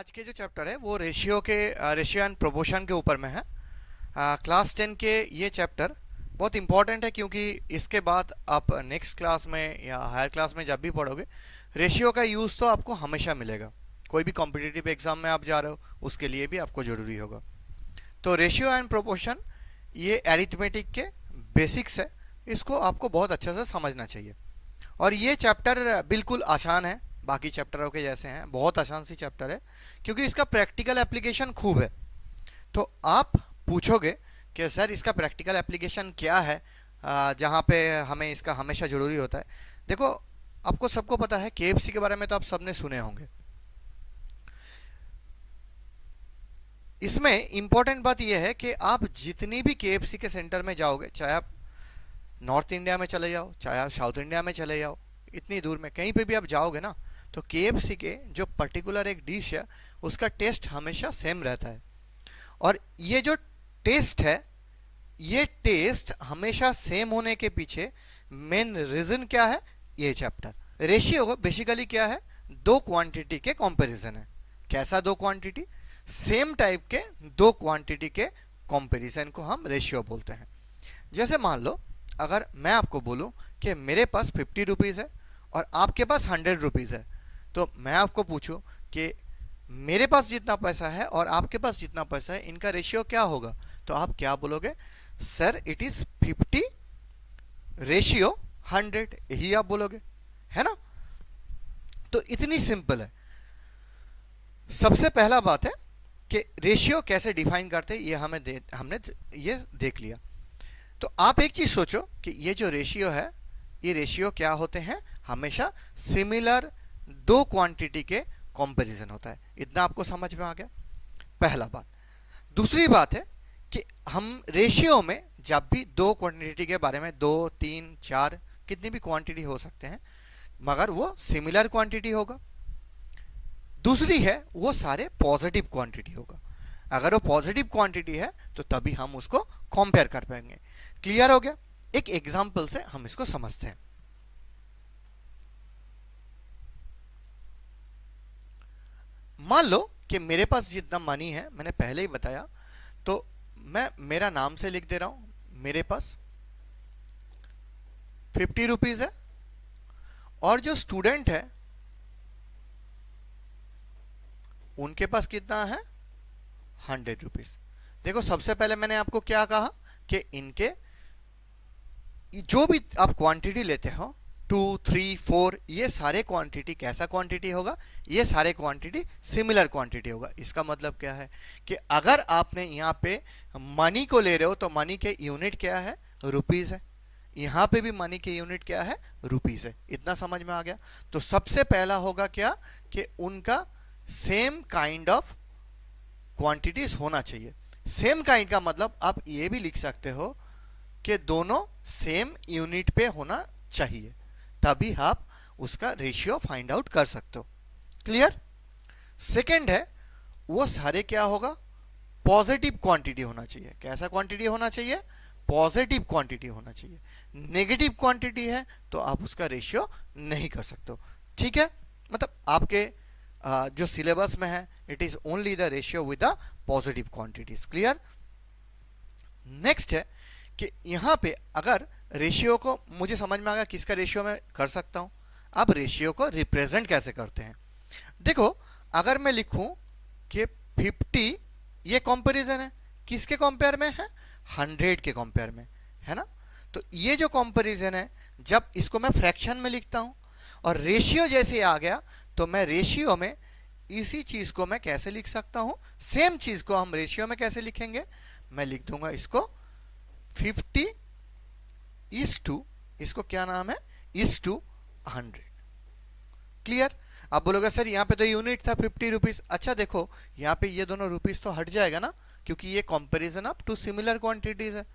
आज के जो चैप्टर है वो रेशियो एंड प्रोपोर्शन के ऊपर में है। क्लास 10 के ये चैप्टर बहुत इंपॉर्टेंट है क्योंकि इसके बाद आप नेक्स्ट क्लास में या हायर क्लास में जब भी पढ़ोगे रेशियो का यूज़ तो आपको हमेशा मिलेगा। कोई भी कॉम्पिटिटिव एग्जाम में आप जा रहे हो उसके लिए भी आपको ज़रूरी होगा। तो रेशियो एंड प्रोपोर्शन ये एरिथमेटिक के बेसिक्स है, इसको आपको बहुत अच्छे से समझना चाहिए। और ये चैप्टर बिल्कुल आसान है, बाकी चैप्टरों के जैसे हैं, बहुत आसान सी चैप्टर है क्योंकि इसका प्रैक्टिकल एप्लीकेशन खूब है। तो आप पूछोगे कि सर इसका प्रैक्टिकल एप्लीकेशन क्या है जहाँ पे हमें इसका हमेशा ज़रूरी होता है। देखो, आपको सबको पता है KFC के बारे में तो आप सबने सुने होंगे। इसमें इंपॉर्टेंट बात यह है कि आप जितनी भी KFC के सेंटर में जाओगे, चाहे आप नॉर्थ इंडिया में चले जाओ चाहे आप साउथ इंडिया में चले जाओ, इतनी दूर में कहीं पे भी आप जाओगे ना, तो KFC के जो पर्टिकुलर एक डिश है उसका टेस्ट हमेशा सेम रहता है। और ये जो टेस्ट है, ये टेस्ट हमेशा सेम होने के पीछे मेन रीज़न क्या है, ये चैप्टर। रेशियो बेसिकली क्या है, दो क्वांटिटी के कंपैरिजन है। कैसा दो क्वांटिटी? सेम टाइप के दो क्वांटिटी के कंपैरिजन को हम रेशियो बोलते हैं। जैसे मान लो अगर मैं आपको बोलूं कि मेरे पास 50 रुपीज़ है और आपके पास 100 रुपीज़ है, तो मैं आपको पूछूं कि मेरे पास जितना पैसा है और आपके पास जितना पैसा है, इनका रेशियो क्या होगा, तो आप क्या बोलोगे? सर इट इज 50 रेशियो 100, यही आप बोलोगे, है ना। तो इतनी सिंपल है। सबसे पहला बात है कि रेशियो कैसे डिफाइन करते हैं, ये हमने ये देख लिया। तो आप एक चीज सोचो कि ये जो रेशियो है, ये रेशियो क्या होते हैं, हमेशा सिमिलर दो क्वांटिटी के कंपैरिजन होता है। इतना आपको समझ में आ गया, पहला बात। दूसरी बात है कि हम रेशियो में जब भी दो क्वांटिटी के बारे में, 2, 3, 4 कितनी भी क्वांटिटी हो सकते हैं, मगर वो सिमिलर क्वांटिटी होगा। दूसरी है वो सारे पॉजिटिव क्वांटिटी होगा। अगर वो पॉजिटिव क्वांटिटी है तो तभी हम उसको कंपेयर कर पाएंगे। क्लियर हो गया? एक एग्जांपल से हम इसको समझते हैं। मान लो कि मेरे पास जितना मनी है, मैंने पहले ही बताया, तो मैं मेरा नाम से लिख दे रहा हूं। मेरे पास 50 रुपीज है और जो स्टूडेंट है उनके पास कितना है, 100 रुपीज। देखो, सबसे पहले मैंने आपको क्या कहा कि इनके जो भी आप क्वांटिटी लेते हो, 2, 3, 4, ये सारे क्वांटिटी कैसा क्वांटिटी होगा, ये सारे क्वांटिटी सिमिलर क्वांटिटी होगा। इसका मतलब क्या है कि अगर आपने यहाँ पे मनी को ले रहे हो तो मनी के यूनिट क्या है, रुपीज है। यहाँ पे भी मनी के यूनिट क्या है, रुपीज है। इतना समझ में आ गया। तो सबसे पहला होगा क्या कि उनका सेम काइंड ऑफ क्वांटिटीज होना चाहिए। सेम काइंड का मतलब आप ये भी लिख सकते हो कि दोनों सेम यूनिट पे होना चाहिए, तभी आप उसका रेशियो फाइंड आउट कर सकते हो। क्लियर? सेकंड है वो सारे क्या होगा, पॉजिटिव क्वांटिटी होना चाहिए। कैसा क्वांटिटी होना चाहिए, पॉजिटिव क्वांटिटी होना चाहिए। नेगेटिव क्वांटिटी है तो आप उसका रेशियो नहीं कर सकते हो। ठीक है, मतलब आपके जो सिलेबस में है, it is only the ratio with the positive quantities. Clear? Next है कि यहां पे अगर रेशियो को, मुझे समझ में आ गया किसका रेशियो मैं कर सकता हूं। अब रेशियो को रिप्रेजेंट कैसे करते हैं, देखो, अगर मैं लिखूं कि 50, ये कंपैरिजन है, किसके कंपेयर में है, 100 के कंपेयर में, है ना। तो ये जो कंपैरिजन है, जब इसको मैं फ्रैक्शन में लिखता हूं और रेशियो जैसे आ गया, तो मैं रेशियो में इसी चीज को मैं कैसे लिख सकता हूं, सेम चीज को हम रेशियो में कैसे लिखेंगे, मैं लिख दूंगा इसको 50 इज टू, इसको क्या नाम है, इज टू 100। क्लियर? आप बोलोगे सर यहाँ पे तो यूनिट था 50 रुपीज। अच्छा देखो, यहाँ पे ये दोनों रुपीज तो हट जाएगा ना, क्योंकि ये comparison of two similar quantities है,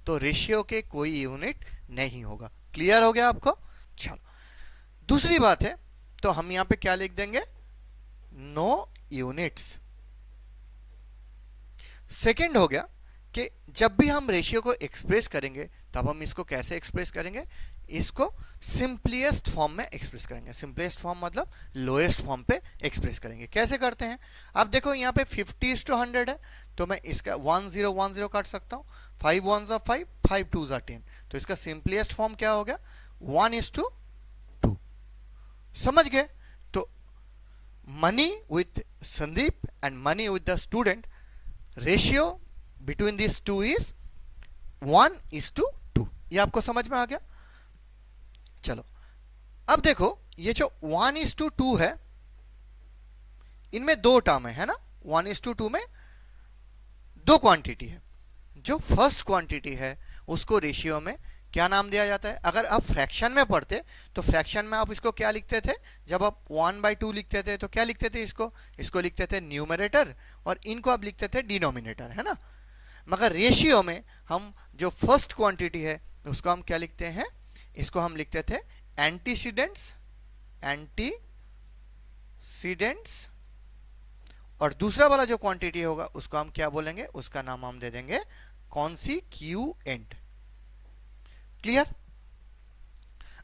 तो रेशियो के कोई यूनिट नहीं होगा। क्लियर हो गया आपको? चलो, दूसरी बात है, तो हम यहाँ पे क्या लिख देंगे, नो यूनिट्स। सेकेंड हो गया कि जब भी हम रेशियो को एक्सप्रेस करेंगे तब हम इसको कैसे एक्सप्रेस करेंगे, इसको सिंपलेस्ट फॉर्म में एक्सप्रेस करेंगे। सिंपलेस्ट फॉर्म मतलब लोएस्ट फॉर्म पे एक्सप्रेस करेंगे। कैसे करते हैं, अब देखो यहाँ पे 50:100 है, तो मैं इसका 1 0 1 0 काट सकता हूँ। 5 1s are 5, 5 2s are 10, तो इसका सिंपलेस्ट फॉर्म क्या हो गया, 1:2। समझ गए। तो money with Sandeep and money with the student, ratio between this two is 1:2। ये आपको समझ में आ गया। चलो अब देखो ये जो 1:2 है, इनमें दो टर्म है ना। 1:2 में दो क्वांटिटी है। जो फर्स्ट क्वांटिटी है उसको रेशियो में क्या नाम दिया जाता है। अगर आप फ्रैक्शन में पढ़ते तो फ्रैक्शन में आप इसको क्या लिखते थे, जब आप 1/2 लिखते थे तो क्या लिखते थे, इसको लिखते थे न्यूमरेटर और इनको आप लिखते थे डिनोमिनेटर, है ना। मगर रेशियो में हम जो फर्स्ट क्वांटिटी है उसको हम क्या लिखते हैं, इसको हम लिखते थे एंटीसीडेंट्स, और दूसरा वाला जो क्वांटिटी होगा उसको हम क्या बोलेंगे, उसका नाम हम दे देंगे कॉन्सिक्यूएंट। क्लियर।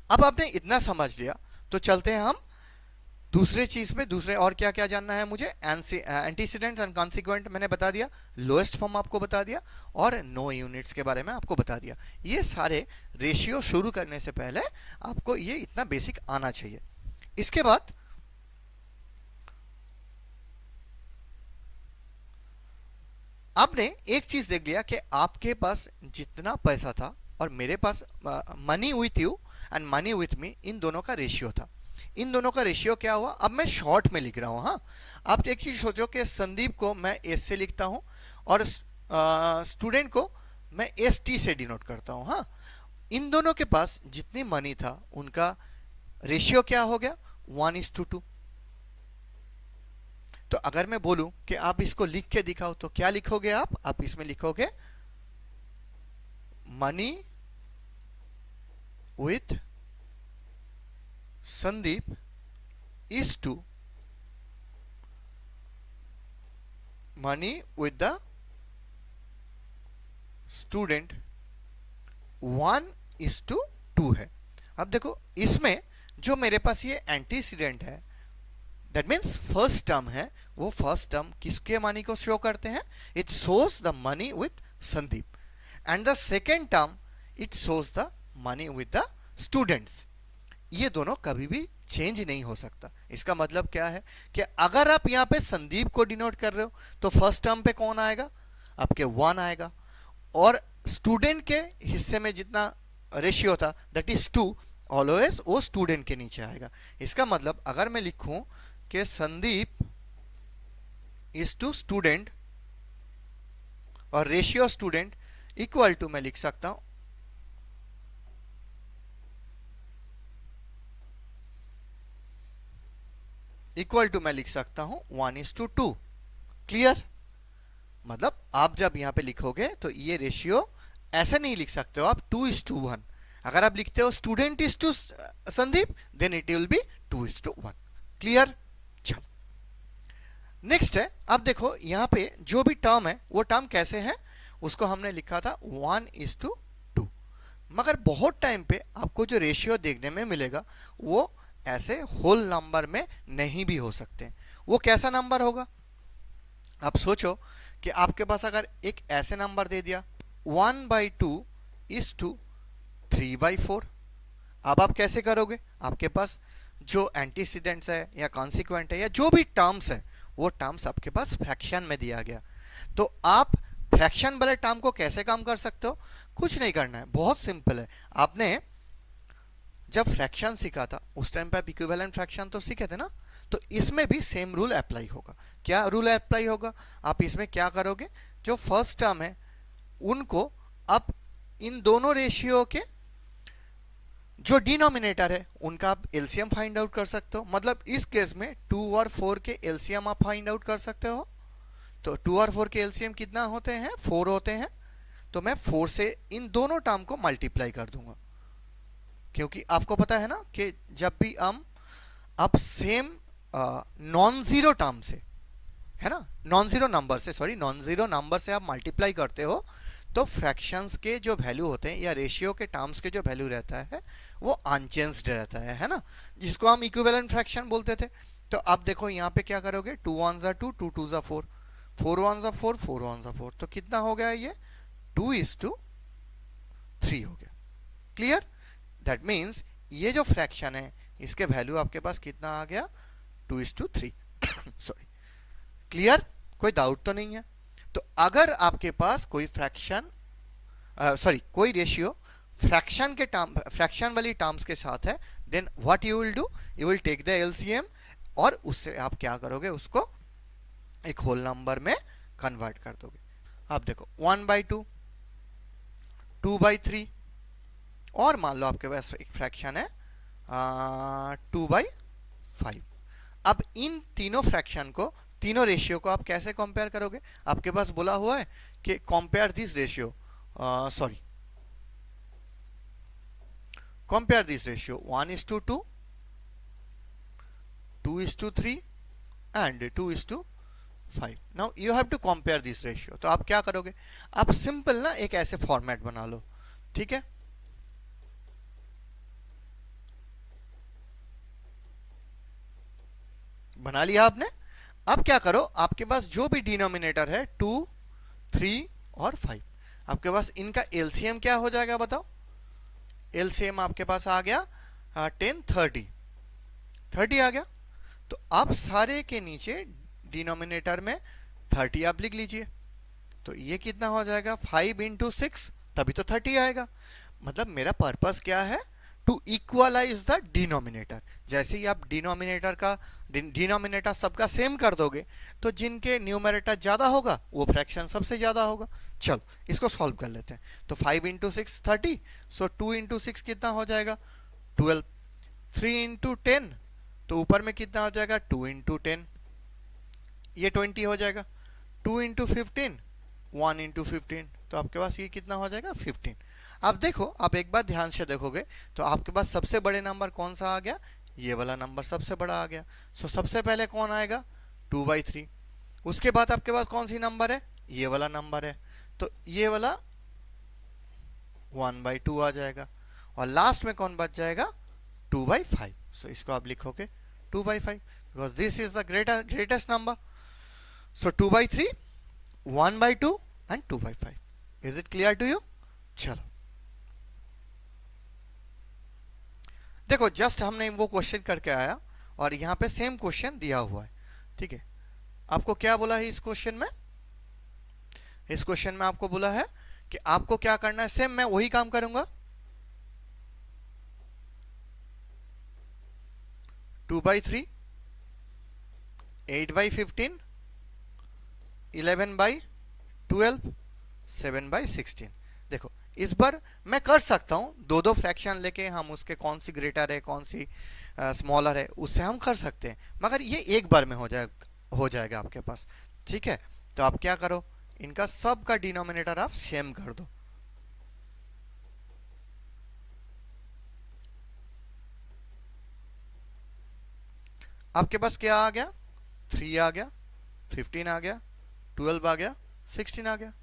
अब आपने इतना समझ लिया तो चलते हैं हम दूसरे चीज में। दूसरे और क्या क्या जानना है मुझे, एंटीसीडेंट्स एंड कॉन्सिक्वेंट मैंने बता दिया, लोएस्ट फॉर्म आपको बता दिया और नो यूनिट्स के बारे में आपको बता दिया। ये सारे रेशियो शुरू करने से पहले आपको ये इतना बेसिक आना चाहिए। इसके बाद आपने एक चीज देख लिया कि आपके पास जितना पैसा था और मेरे पास money with you and money with me, इन दोनों का रेशियो था। इन दोनों का रेशियो क्या हुआ, अब मैं शॉर्ट में लिख रहा हूं। हाँ, आप एक चीज सोचो कि संदीप को मैं एस से लिखता हूं और स्टूडेंट को मैं एस टी से डिनोट करता हूं। हाँ, इन दोनों के पास जितनी मनी था उनका रेशियो क्या हो गया, 1:2। तो अगर मैं बोलूं कि आप इसको लिख के दिखाओ तो क्या लिखोगे आप इसमें लिखोगे money with Sandeep is to money with the student 1:2 है। अब देखो इसमें जो मेरे पास ये एंटीसीडेंट है, दैट मीन्स फर्स्ट टर्म है, वो फर्स्ट टर्म किसके मनी को शो करते हैं, it shows the money with Sandeep, and the second term it shows the money with the students. ये दोनों कभी भी चेंज नहीं हो सकता। इसका मतलब क्या है कि अगर आप यहाँ पे संदीप को डिनोट कर रहे हो तो फर्स्ट टर्म पे कौन आएगा, आपके 1 आएगा, और स्टूडेंट के हिस्से में जितना रेशियो था दैट इज 2, ऑलवेज वो स्टूडेंट के नीचे आएगा। इसका मतलब अगर मैं लिखूं कि संदीप इज टू स्टूडेंट और रेशियो स्टूडेंट इक्वल टू, मैं लिख सकता हूं मैं लिख सकता हूं 1:2। क्लियर। मतलब आप जब यहां पे लिखोगे तो ये रेशियो ऐसे नहीं लिख सकते हो आप 2:1। अगर आप लिखते हो student is to Sandeep then it will be 2:1। Clear. चलो नेक्स्ट है, अब देखो यहां पे जो भी टर्म है वो टर्म कैसे है, उसको हमने लिखा था 1:2। मगर बहुत टाइम पे आपको जो रेशियो देखने में मिलेगा वो ऐसे होल नंबर में नहीं भी हो सकते। वो कैसा नंबर होगा, आप सोचो कि आपके पास अगर एक ऐसे नंबर दे दिया 1/2 इज टू 3/4। अब आप कैसे करोगे, आपके पास जो एंटीसीडेंट्स है या कॉन्सिक्वेंट है या जो भी टर्म्स है वो टर्म्स आपके पास फ्रैक्शन में दिया गया, तो आप फ्रैक्शन वाले टर्म को कैसे काम कर सकते हो, कुछ नहीं करना है, बहुत सिंपल है। आपने जब फ्रैक्शन सीखा था उस टाइम पे आप इक्विवेलेंट फ्रैक्शन तो सीखे थे ना, तो इसमें भी सेम रूल अप्लाई होगा। क्या रूल अप्लाई होगा, आप इसमें क्या करोगे, जो फर्स्ट टर्म है उनको आप इन दोनों रेशियो के जो डिनोमिनेटर है उनका आप एलसीएम फाइंड आउट कर सकते हो। मतलब इस केस में 2 और 4 के एलसीएम आप फाइंड आउट कर सकते हो। तो 2 और 4 के एलसीएम कितना होते हैं, 4 होते हैं। तो मैं 4 से इन दोनों टर्म को मल्टीप्लाई कर दूंगा, क्योंकि आपको पता है ना कि जब भी हम आप सेम नॉन जीरो टर्म से, है ना, नॉन जीरो नंबर से आप मल्टीप्लाई करते हो तो फ्रैक्शंस के जो वैल्यू होते हैं या रेशियो के टर्म्स के जो वैल्यू रहता है वो अनचेंज्ड रहता है ना, जिसको हम इक्विवेलेंट फ्रैक्शन बोलते थे। तो अब देखो यहाँ पे क्या करोगे, 2 1 जा 2, 2 2 जा 4, 4 1 जा 4, 4 1 जा 4, तो कितना हो गया ये 2:3 हो गया। क्लियर? दैट मीन्स ये जो फ्रैक्शन है इसके वैल्यू आपके पास कितना आ गया, 2:3। Sorry, clear? कोई डाउट तो नहीं है? तो अगर आपके पास कोई फ्रैक्शन कोई रेशियो फ्रैक्शन के टर्म, फ्रैक्शन वाली टर्म्स के साथ है, then what you will do, you will take the LCM और उससे आप क्या करोगे, उसको एक होल नंबर में कन्वर्ट कर दोगे। अब देखो 1/2, 2/3 और मान लो आपके पास एक फ्रैक्शन है 2/5। अब इन तीनों फ्रैक्शन को, तीनों रेशियो को आप कैसे कंपेयर करोगे? आपके पास बोला हुआ है कि compare this ratio, sorry, compare this ratio 1:2, 2:3 and 2:5। Now you have to compare this ratio. तो आप क्या करोगे, आप सिंपल ना एक ऐसे फॉर्मेट बना लो, ठीक है? बना लिया आपने? अब क्या करो, आपके पास जो भी डिनोमिनेटर है 2, 3 और 5, आपके पास इनका एलसीएम क्या हो जाएगा बताओ? एलसीएम आपके पास आ गया 10 30, 30 आ गया। तो अब सारे के नीचे डिनोमिनेटर में 30 आप लिख लीजिए। तो ये कितना हो जाएगा, 5 × 6, तभी तो 30 आएगा। मतलब मेरा पर्पस क्या है, टू इक्वलाइज द डिनोमिनेटर। जैसे ही आप डिनोमिनेटर सबका सेम कर दोगे तो जिनके न्यूमरेटर ज्यादा होगा वो फ्रैक्शन सबसे ज्यादा होगा। चलो इसको सॉल्व कर लेते हैं। तो 5 × 6 30, सो 2 × 6 कितना हो जाएगा 12, 3 × 10 तो ऊपर में कितना हो जाएगा 2 × 10, ये 20 हो जाएगा। 2 × 15, 1 × 15, तो आपके पास ये कितना हो जाएगा 15। अब देखो, आप एक बार ध्यान से देखोगे तो आपके पास सबसे बड़े नंबर कौन सा आ गया, ये वाला नंबर सबसे बड़ा आ गया। सो सबसे पहले कौन आएगा 2/3। उसके बाद आपके पास कौन सी नंबर है, ये वाला नंबर है, तो ये वाला 1/2 आ जाएगा। और लास्ट में कौन बच जाएगा 2/5। सो इसको आप लिखोगे 2/5 because this is the greatest number. So 2/3, 1/2 and 2/5। Is it clear to you? चलो देखो, जस्ट हमने वो क्वेश्चन करके आया और यहाँ पे सेम क्वेश्चन दिया हुआ है, ठीक है? आपको क्या बोला है इस क्वेश्चन में? इस क्वेश्चन में आपको बोला है कि आपको क्या करना है, सेम मैं वही काम करूंगा। 2/3, 8/15, 11/12, 7/16। देखो इस बार मैं कर सकता हूं दो दो फ्रैक्शन लेके, हम उसके कौन सी ग्रेटर है कौन सी स्मॉलर है उससे हम कर सकते हैं, मगर ये एक बार में हो जाएगा आपके पास, ठीक है? तो आप क्या करो, इनका सब का डिनोमिनेटर आप सेम कर दो। आपके पास क्या आ गया, 3 आ गया, 15 आ गया, 12 आ गया, 16 आ गया।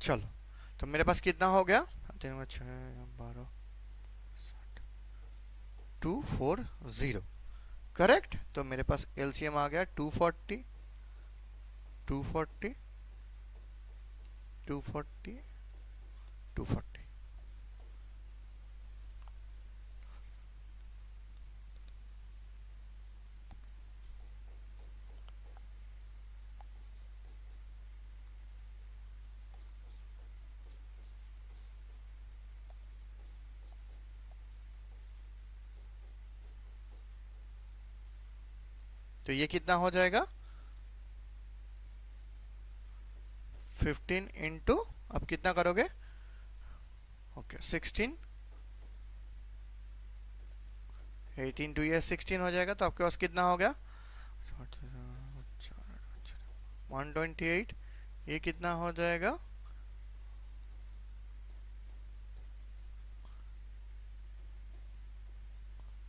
चलो तो मेरे पास कितना हो गया, 3 6 12 240, करेक्ट? तो मेरे पास एलसीएम आ गया 240, 240, 240, 240। तो ये कितना हो जाएगा 15 इंटू, अब कितना करोगे, ओके 16, 18 टू ये 16 हो जाएगा। तो आपके पास कितना हो गया 128, ये कितना हो जाएगा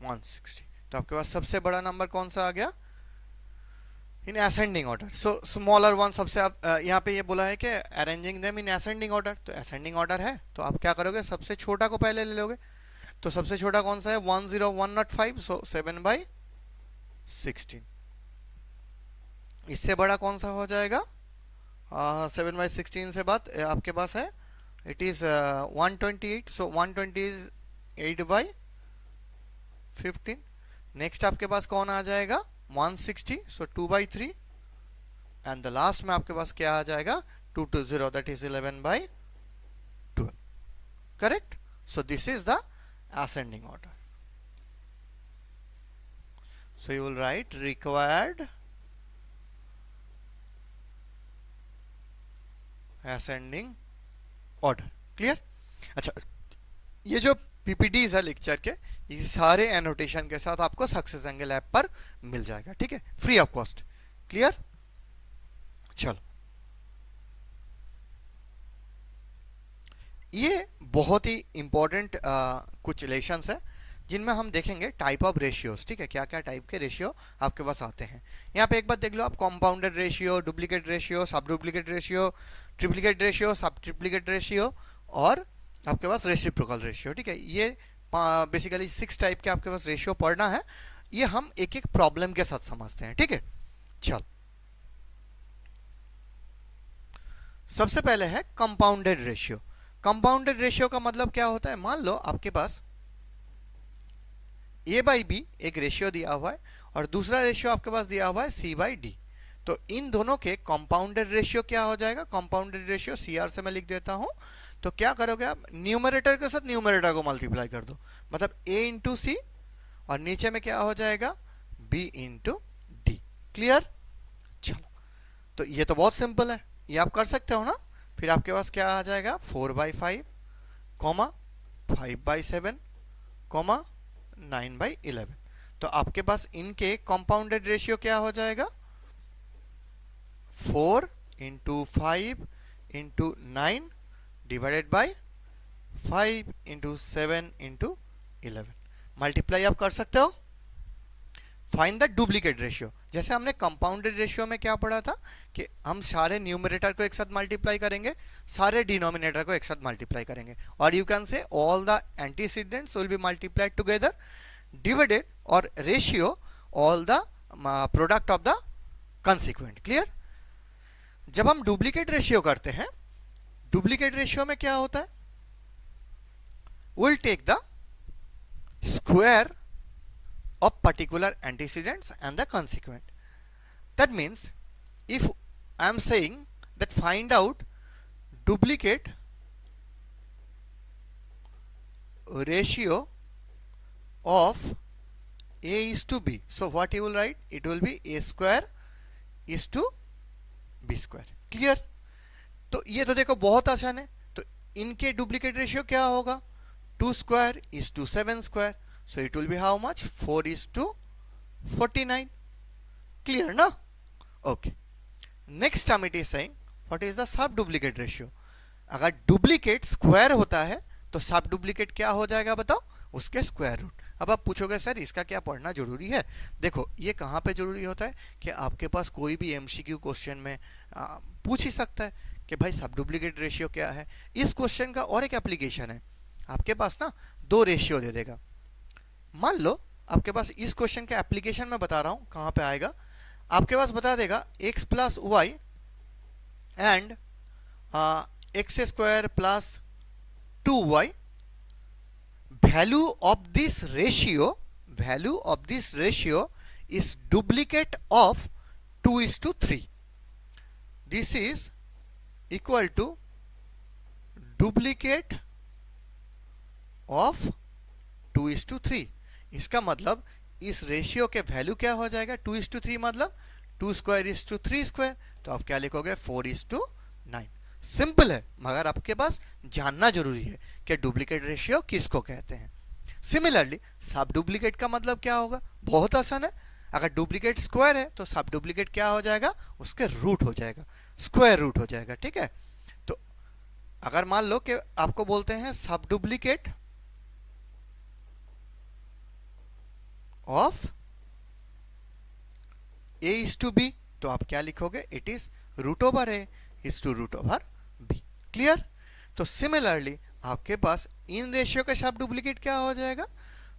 160। तो आपके पास सबसे बड़ा नंबर कौन सा आ गया in ascending order. So smaller one सबसे आप यहाँ पे ये बोला है कि arranging them in ascending order, तो असेंडिंग ऑर्डर है तो आप क्या करोगे सबसे छोटा को पहले ले लोगे। तो सबसे छोटा कौन सा है 10105, सो 7/16। इससे बड़ा कौन सा हो जाएगा 7/16 से बाद आपके पास है इट इज 128, सो 128/15। नेक्स्ट आपके पास कौन आ जाएगा 160, सो 2/3। एंड द लास्ट में आपके पास क्या आ जाएगा 220, that is 11/12। Correct. So this is the ascending order. So you will write required ascending order. Clear? अच्छा, ये जो PPDs है लेक्चर के, ये सारे एनोटेशन के साथ आपको सक्सेस एंगल ऐप पर मिल जाएगा, ठीक है, फ्री ऑफ कॉस्ट। क्लियर? चलो, ये बहुत ही इंपॉर्टेंट कुछ रिलेशंस है जिनमें हम देखेंगे टाइप ऑफ रेशियोज, ठीक है, क्या क्या टाइप के रेशियो आपके पास आते हैं। यहाँ पे एक बात देख लो आप, कॉम्पाउंडेड रेशियो, डुप्लीकेट रेशियो, सब डुप्लीकेट रेशियो, ट्रिप्लीकेट रेशियो, सब ट्रिप्लीकेट रेशियो और आपके पास रेसिप्रोकल रेशियो, ठीक है। ये बेसिकली 6 टाइप के आपके पास रेशियो पढ़ना है। ये हम एक एक प्रॉब्लम के साथ समझते हैं, ठीक है। चलो, सबसे पहले है कंपाउंडेड रेशियो। कंपाउंडेड रेशियो का मतलब क्या होता है, मान लो आपके पास A/B एक रेशियो दिया हुआ है और दूसरा रेशियो आपके पास दिया हुआ है C/D। तो इन दोनों के कंपाउंडेड रेशियो क्या हो जाएगा, कंपाउंडेड रेशियो CR से मैं लिख देता हूं। तो क्या करोगे आप, न्यूमरेटर के साथ न्यूमरेटर को मल्टीप्लाई कर दो, मतलब A इंटू सी और नीचे में क्या हो जाएगा B इंटू डी। क्लियर? चलो, तो ये तो बहुत सिंपल है, ये आप कर सकते हो ना। फिर आपके पास क्या आ जाएगा 4/5, 5/7, 9/11। तो आपके पास इनके कंपाउंडेड रेशियो क्या हो जाएगा 4 into 5 into 9 divided by 5 into 7 into 11। Multiply आप कर सकते हो। Find the duplicate ratio. जैसे हमने कंपाउंडेड रेशियो में क्या पढ़ा था कि हम सारे न्यूमरेटर को एक साथ मल्टीप्लाई करेंगे, सारे डिनोमिनेटर को एक साथ मल्टीप्लाई करेंगे, और you can say all the antecedents will be multiplied together, divided और ratio all the product of the consequent. Clear? जब हम डुप्लीकेट रेशियो करते हैं, डुप्लीकेट रेशियो में क्या होता है, will take the square of particular antecedents and the consequent. That means if I am saying that find out duplicate ratio of A is to B, so what you will write, it will be A square is to B square. Clear? तो ये तो देखो बहुत आसान है। तो इनके duplicate ratio क्या होगा 2 square is to 7 square, so it will be how much 4 is to 49. Clear na? Okay, next time it is saying what is the sub duplicate ratio. अगर डुप्लीकेट स्क्वायर होता है तो सब डुप्लीकेट क्या हो जाएगा बताओ, उसके स्क्वायर रूट। अब आप पूछोगे सर इसका क्या पढ़ना जरूरी है। देखो ये कहाँ पे जरूरी होता है कि आपके पास कोई भी एमसीक्यू क्वेश्चन में पूछ ही सकता है कि भाई सब डुप्लीकेट रेशियो क्या है। इस क्वेश्चन का और एक एप्लीकेशन है, आपके पास ना 2 रेशियो दे देगा। मान लो आपके पास इस क्वेश्चन का एप्लीकेशन में बता रहा हूं कहां पे आएगा, आपके पास बता देगा x plus Y and X square plus 2y, value of this ratio is duplicate of 2:3. This is equal to duplicate of 2:3। इसका मतलब इस रेशियो के वैल्यू क्या हो जाएगा 2:3, मतलब 2 स्क्वायर इज टू 3 स्क्वायर, तो आप क्या लिखोगे 4:9। सिंपल है, मगर आपके पास जानना जरूरी है कि डुप्लीकेट रेशियो किसको कहते हैं। सिमिलरली सब डुप्लीकेट का मतलब क्या होगा, बहुत आसान है। अगर डुप्लीकेट स्क्वायर है तो सब डुप्लीकेट क्या हो जाएगा, उसके रूट हो जाएगा, स्क्वायर रूट हो जाएगा, ठीक है। तो अगर मान लो कि आपको बोलते हैं सब duplicate of a is to B, तो आप क्या लिखोगे, it is root over A is to root over B. Clear. तो सिमिलरली आपके पास इन रेशियो का सब डुप्लीकेट क्या हो जाएगा,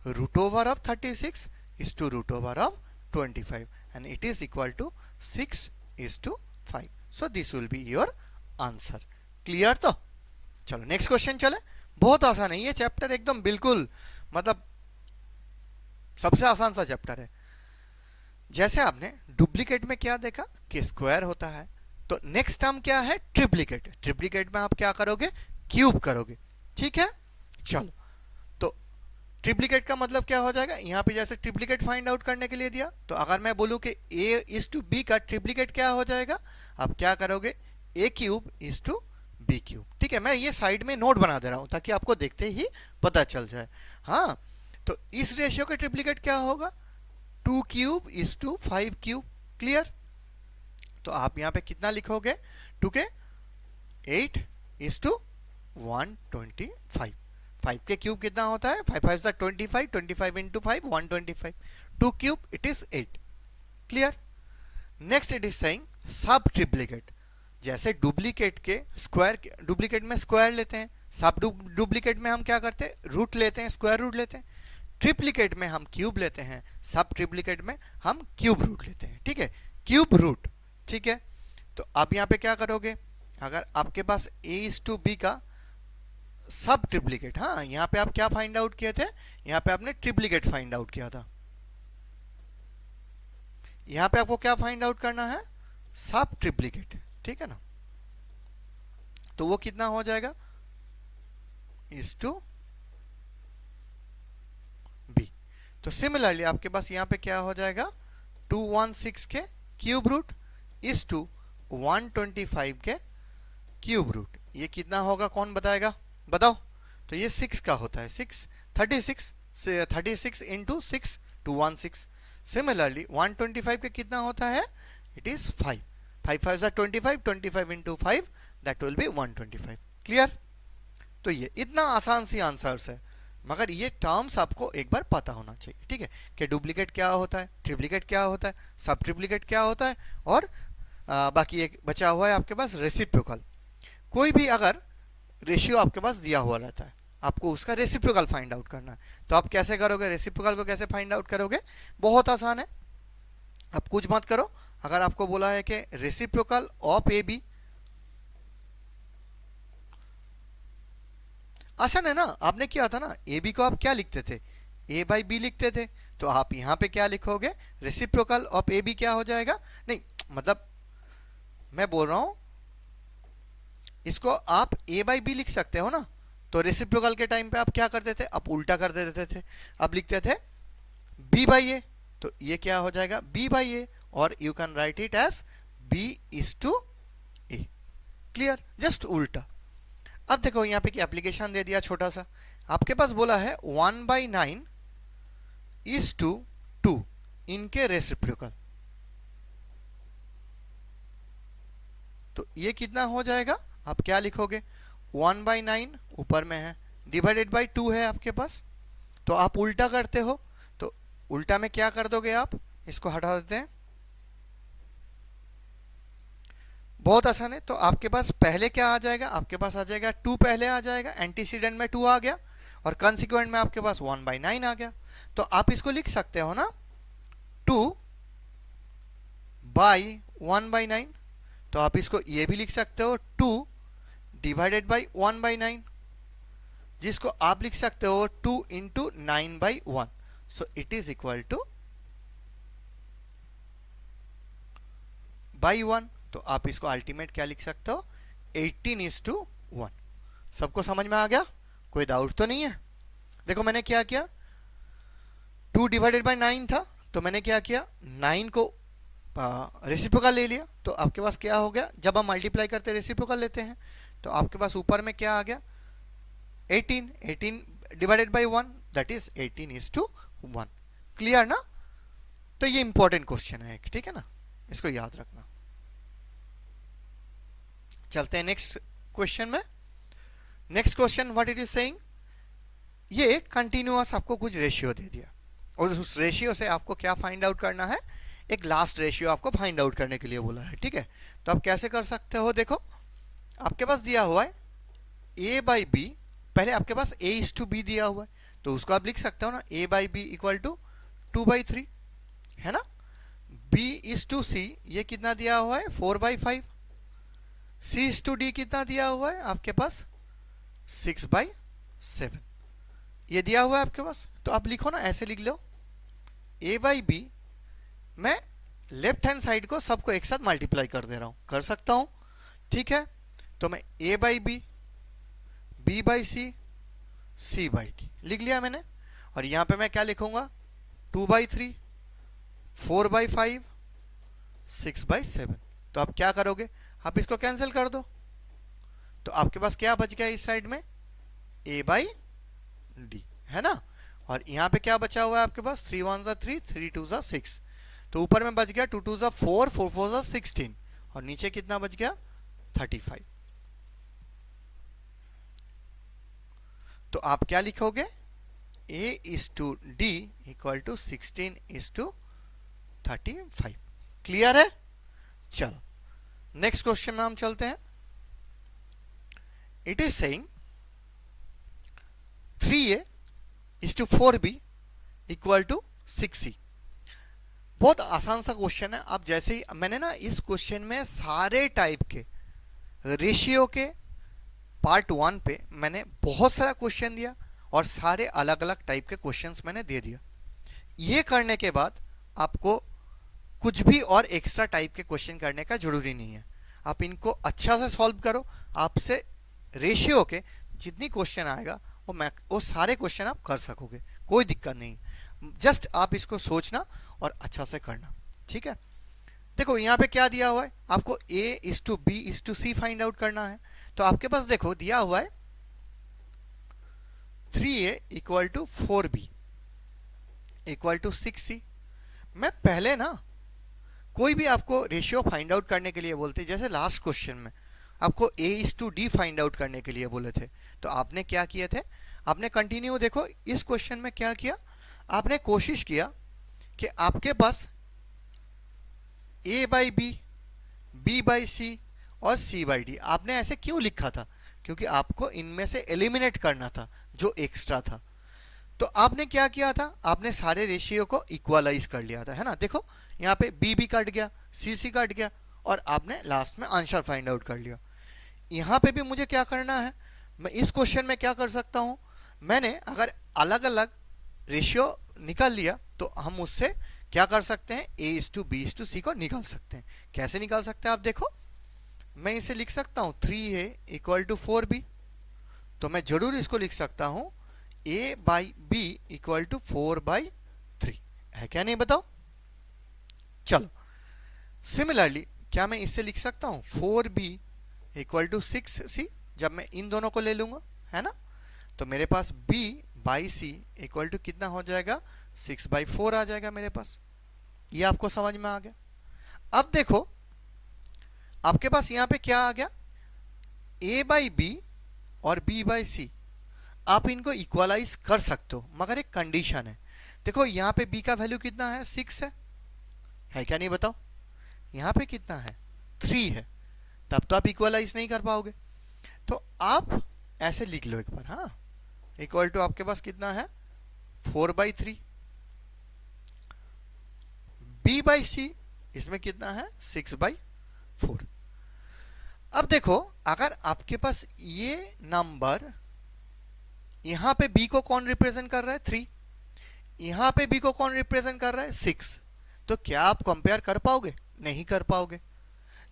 root over of 36 is to root over of 25 and it is equal to 6 is to 5। So this will be your answer. Clear. तो चलो नेक्स्ट क्वेश्चन चले। बहुत आसान है ये चैप्टर, एकदम बिल्कुल मतलब सबसे आसान सा चैप्टर है। जैसे आपने डुप्लीकेट में क्या देखा कि स्क्वायर होता है, तो नेक्स्ट टर्म क्या है, ट्रिप्लीकेट। ट्रिप्लीकेट में आप क्या करोगे, क्यूब करोगे, ठीक है। चलो तो ट्रिप्लीकेट का मतलब क्या हो जाएगा, यहां पे जैसे ट्रिप्लीकेट फाइंड आउट करने के लिए दिया, तो अगर मैं बोलूं कि a इज टू b का ट्रिप्लीकेट क्या हो जाएगा, आप क्या करोगे, a cube is to b cube. ठीक है, मैं ये साइड में नोट बना दे रहा हूं ताकि आपको देखते ही पता चल जाए। हाँ, तो इस रेशियो का ट्रिप्लीकेट क्या होगा, 2 cube is to 5 cube. Clear. तो आप यहां पे कितना लिखोगे, 2 के 8 इज टू 125। 5 के क्यूब कितना होता है, 5 5 25, 25 into 5 125, 2 cube it is 8। Clear. Next it is saying सब ट्रिप्लीकेट। जैसे डुप्लीकेट के स्क्वायर, डुप्लीकेट में स्क्वायर लेते हैं, सब डुप्लीकेट में हम क्या करते हैं, रूट लेते हैं, स्क्वायर रूट लेते हैं। ट्रिप्लीकेट में हम क्यूब लेते हैं, सब ट्रिप्लीकेट में हम क्यूब रूट लेते हैं। ठीक है, क्यूब रूट। ठीक है, तो आप यहां पे क्या करोगे, अगर आपके पास a इज टू बी का सब ट्रिप्लीकेट, हाँ यहां पे आप क्या फाइंड आउट किए थे, यहां पे आपने ट्रिप्लीकेट फाइंड आउट किया था, यहां पे आपको क्या फाइंड आउट करना है, सब ट्रिप्लीकेट। ठीक है ना, तो वो कितना हो जाएगा, इज टू बी। तो सिमिलरली आपके पास यहां पे क्या हो जाएगा, 216 के क्यूब रूट इज टू 125 के क्यूब रूट। ये कितना होगा, कौन बताएगा, बताओ। तो ये 6 का होता है, 6 36 इंटू 6 216। सिमिलरली 125 के कितना होता है, it is 5 5 5 25, 25 into 5 that will be 125। Clear. तो ये इतना आसान सी आंसर्स है, मगर ये टर्म्स आपको एक बार पता होना चाहिए। ठीक है, कि डुप्लीकेट क्या होता है, ट्रिप्लीकेट क्या होता है, सब ट्रिप्लीकेट क्या होता है, और बाकी एक बचा हुआ है आपके पास रेसिप्रोकल। कोई भी अगर रेशियो आपके पास दिया हुआ रहता है, आपको उसका रेसिप्रोकल फाइंड आउट करना है, तो आप कैसे करोगे, रेसिप्रोकल को कैसे फाइंड आउट करोगे, बहुत आसान है। आप कुछ मत करो, अगर आपको बोला है कि रेसिप्रोकल ऑफ ए बी, आसान है ना, आपने किया था ना, ए बी को आप क्या लिखते थे, ए बाई बी लिखते थे, तो आप यहां पे क्या लिखोगे, रेसिप्रोकल ऑफ ए बी क्या हो जाएगा, नहीं मतलब मैं बोल रहा हूं इसको आप ए बाई बी लिख सकते हो ना, तो रेसिप्रोकल के टाइम पे आप क्या करते थे, आप उल्टा कर देते थे, अब लिखते थे बी बाई ए, तो ये क्या हो जाएगा, बी बाई ए, और you can write it as B is to A. Clear, just उल्टा। अब देखो यहां पे कि एप्लीकेशन दे दिया छोटा सा, आपके पास बोला है 1/9 इज टू 2 इनके रेसिप्रोकल, तो ये कितना हो जाएगा, आप क्या लिखोगे, 1/9 ऊपर में है, डिवाइडेड बाई 2 है आपके पास, तो आप उल्टा करते हो, तो उल्टा में क्या कर दोगे आप, इसको हटा देते हैं, बहुत आसान है। तो आपके पास पहले क्या आ जाएगा, आपके पास आ जाएगा 2 पहले आ जाएगा, एंटीसीडेंट में 2 आ गया, और कंसिक्वेंट में आपके पास 1/9 आ गया, तो आप इसको लिख सकते हो ना 2/1/9, तो आप इसको ये भी लिख सकते हो 2 डिवाइडेड बाई 1/9, जिसको आप लिख सकते हो 2 into 9/1, so it is equal two by 1, तो आप इसको अल्टीमेट क्या लिख सकते हो, 18:1। सबको समझ में आ गया, कोई डाउट तो नहीं है। देखो मैंने क्या किया, 2 डिवाइडेड बाई 9 था, तो मैंने क्या किया, 9 को रेसिप्रोकल ले लिया, तो आपके पास क्या हो गया, जब हम मल्टीप्लाई करते रेसिप्रोकल लेते हैं, तो आपके पास ऊपर में क्या आ गया, 18 divided by 1 that is 18:1। Clear ना। तो तो ये इंपॉर्टेंट क्वेश्चन है एक, ठीक है ना, इसको याद रखना। चलते हैं नेक्स्ट क्वेश्चन में। Next question what it is saying, ये कंटिन्यूअस आपको कुछ रेशियो दे दिया और उस रेशियो से आपको क्या फाइंड आउट करना है, एक लास्ट रेशियो आपको फाइंड आउट करने के लिए बोला है, ठीक है। तो आप कैसे कर सकते हो, देखो आपके पास दिया हुआ है a बाई बी, पहले आपके पास a इज टू बी दिया हुआ है, तो उसको आप लिख सकते हो ना a by B equal to 2/3, है ना। b इज टू c, ये कितना दिया हुआ है 4/5, c इज टू d कितना दिया हुआ है आपके पास 6/7, ये दिया हुआ है आपके पास। तो आप लिखो ना, ऐसे लिख लो a बाई बी, मैं लेफ्ट हैंड साइड को सबको एक साथ मल्टीप्लाई कर दे रहा हूं, कर सकता हूं, ठीक है। तो मैं a by B, b by C, c by D लिख लिया मैंने। और यहां पे मैं क्या लिखूंगा 2/3, 4/5, 6/7। तो आप क्या करोगे, आप इसको कैंसिल कर दो, तो आपके पास क्या बच गया इस साइड में a बाई डी, है ना। और यहां पे क्या बचा हुआ है आपके पास 3 1 3, 3 2 6, तो ऊपर में बच गया 2 2 4, 4 4 16, और नीचे कितना बच गया 35। तो आप क्या लिखोगे a is to D equal to 16 is to 35। Clear है। चलो नेक्स्ट क्वेश्चन में हम चलते हैं। It is saying 3a is to 4b equal to 6c। बहुत आसान सा क्वेश्चन है। आप जैसे ही मैंने ना इस क्वेश्चन में सारे टाइप के रेशियो के पार्ट 1 पे मैंने बहुत सारा क्वेश्चन दिया और सारे अलग अलग टाइप के क्वेश्चंस मैंने दे दिया। ये करने के बाद आपको कुछ भी और एक्स्ट्रा टाइप के क्वेश्चन करने का जरूरी नहीं है। आप इनको अच्छा से सॉल्व करो, आपसे रेशियो के जितनी क्वेश्चन आएगा वो सारे क्वेश्चन आप कर सकोगे, कोई दिक्कत नहीं। जस्ट आप इसको सोचना और अच्छा से करना, ठीक है। देखो यहाँ पे क्या दिया हुआ है, आपको a is to B is to C find out करना है। तो आपके पास देखो दिया हुआ है 3a equal to 4b equal to 6c। मैं पहले ना कोई भी आपको रेशियो फाइंड आउट करने के लिए बोलते, जैसे लास्ट क्वेश्चन में आपको a is to D find out करने के लिए बोले थे, तो आपने क्या किए थे, आपने कंटिन्यू देखो इस क्वेश्चन में क्या किया, आपने कोशिश किया कि आपके पास a by B, b by c और c बाई डी, आपने ऐसे क्यों लिखा था, क्योंकि आपको इनमें से एलिमिनेट करना था जो एक्स्ट्रा था। तो आपने क्या किया था, आपने सारे रेशियो को इक्वलाइज कर लिया था, है ना। देखो यहाँ पे b भी कट गया, c कट गया, और आपने लास्ट में आंसर फाइंड आउट कर लिया। यहाँ पे भी मुझे क्या करना है, मैं इस क्वेश्चन में क्या कर सकता हूँ, मैंने अगर अलग अलग रेशियो निकाल लिया तो हम उससे क्या कर सकते हैं, a is to B is to c को निकाल सकते हैं। कैसे निकाल सकते हैं आप देखो, मैं इसे लिख सकता हूँ 3a इक्वल टू 4b, तो मैं जरूर इसको लिख सकता हूँ a by B equal to 4/3, है क्या नहीं बताओ। चलो सिमिलरली क्या मैं इससे लिख सकता हूँ 4b इक्वल टू 6c, जब मैं इन दोनों को ले लूंगा, है ना, तो मेरे पास b by C equal to कितना हो जाएगा 6/4 आ जाएगा मेरे पास। ये आपको समझ में आ गया। अब देखो आपके पास यहां पे क्या आ गया, a बाई बी और b बाई सी, आप इनको इक्वलाइज कर सकते हो, मगर एक कंडीशन है। देखो यहाँ पे b का वैल्यू कितना है 6 है क्या नहीं बताओ, यहाँ पे कितना है 3 है, तब तो आप इक्वलाइज नहीं कर पाओगे। तो आप ऐसे लिख लो एक बार, हाँ, इक्वल टू आपके पास कितना है 4/3, b बाई सी इसमें कितना है 6/4। अब देखो अगर आपके पास ये नंबर, यहां पे b को कौन रिप्रेजेंट कर रहा है 3, यहां पे b को कौन रिप्रेजेंट कर रहा है 6, तो क्या आप कंपेयर कर पाओगे, नहीं कर पाओगे।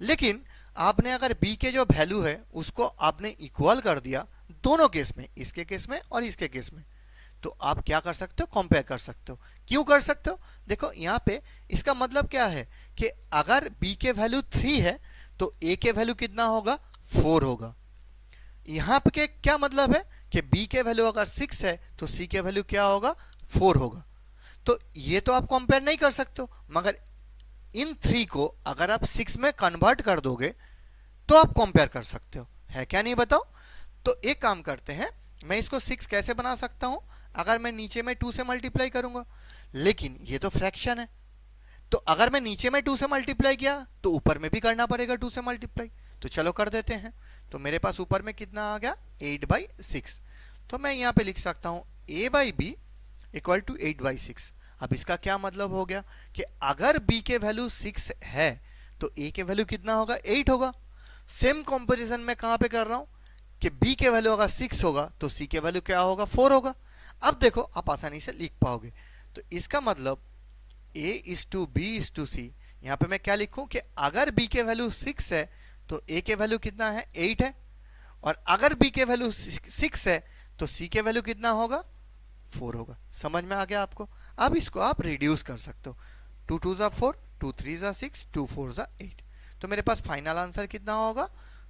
लेकिन आपने अगर b के जो वैल्यू है उसको आपने इक्वल कर दिया दोनों केस में, इसके केस में और इसके केस में, तो आप क्या कर सकते हो, कंपेयर कर सकते हो। क्यों कर सकते हो, देखो यहाँ पे इसका मतलब क्या है कि अगर b के वैल्यू 3 है तो a के वैल्यू कितना होगा 4 होगा। यहाँ पे क्या मतलब है कि b के वैल्यू अगर 6 है तो c के वैल्यू क्या होगा 4 होगा। तो ये तो आप कंपेयर नहीं कर सकते हो, मगर इन 3 को अगर आप 6 में कन्वर्ट कर दोगे तो आप कंपेयर कर सकते हो, है क्या नहीं बताओ। तो एक काम करते हैं, मैं इसको 6 कैसे बना सकता हूं, अगर मैं नीचे में 2 से मल्टीप्लाई करूंगा, लेकिन ये तो फ्रैक्शन है, तो अगर मैं नीचे में 2 से मल्टीप्लाई किया तो ऊपर में भी करना पड़ेगा 2 से मल्टीप्लाई। तो चलो कर देते हैं। तो मेरे पास ऊपर में कितना आ गया, 8/6। तो मैं यहां पे लिख सकता हूं a/b इक्वल टू 8/6। अब इसका क्या मतलब हो गया कि अगर b के वैल्यू 6 है तो a के वैल्यू कितना होगा, 8 होगा। सेम कंपैरिजन में कहां पे कर रहा हूं कि b के वैल्यू अगर 6 होगा तो c के वैल्यू क्या होगा, 4 होगा। अब देखो आप आसानी से लिख पाओगे। तो इसका मतलब a:b:c, यहां पे मैं क्या लिखूं कि अगर b के वैल्यू 6 है तो a के वैल्यू कितना है, 8 है, और अगर b के वैल्यू 6 है तो c के वैल्यू कितना होगा, 4 होगा। समझ में आ गया आपको। अब इसको आप रिड्यूस कर सकते हो, 2 2 जा 4, 2 3 जा 6, 2 4 जा 8। तो मेरे पास फाइनल आंसर कितना होगा,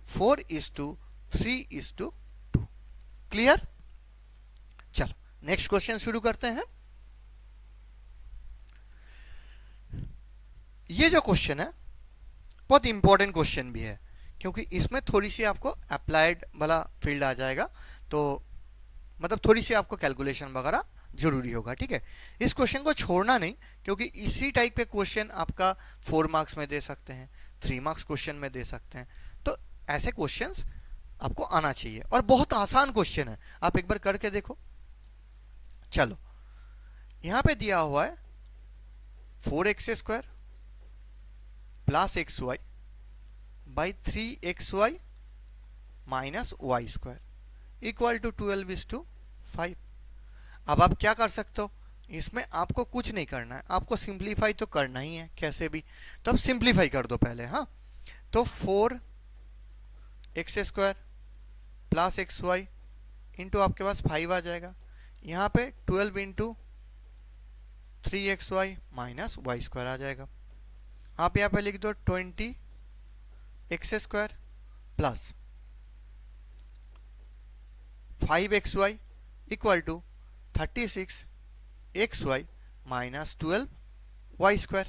4:3:2। क्लियर। चलो नेक्स्ट क्वेश्चन शुरू करते हैं। ये जो क्वेश्चन है बहुत इंपॉर्टेंट क्वेश्चन भी है, क्योंकि इसमें थोड़ी सी आपको अप्लाइड वाला फील्ड आ जाएगा, तो मतलब थोड़ी सी आपको कैलकुलेशन वगैरह जरूरी होगा, ठीक है। इस क्वेश्चन को छोड़ना नहीं, क्योंकि इसी टाइप के क्वेश्चन आपका 4 मार्क्स में दे सकते हैं, 3 मार्क्स क्वेश्चन में दे सकते हैं। तो ऐसे क्वेश्चंस आपको आना चाहिए, और बहुत आसान क्वेश्चन है, आप एक बार करके देखो। चलो यहां पे दिया हुआ है 4x² plus XY by 3XY minus y² equal to 12:5। अब आप क्या कर सकते हो, इसमें आपको कुछ नहीं करना है, आपको सिंप्लीफाई तो करना ही है कैसे भी। तो अब सिंप्लीफाई कर दो पहले। हाँ, तो 4x² प्लस XY इंटू आपके पास 5 आ जाएगा, यहाँ पे 12 इंटू 3XY माइनस y² आ जाएगा। आप यहाँ पे लिख दो 20x² plus 5XY equal to 36XY minus 12y²।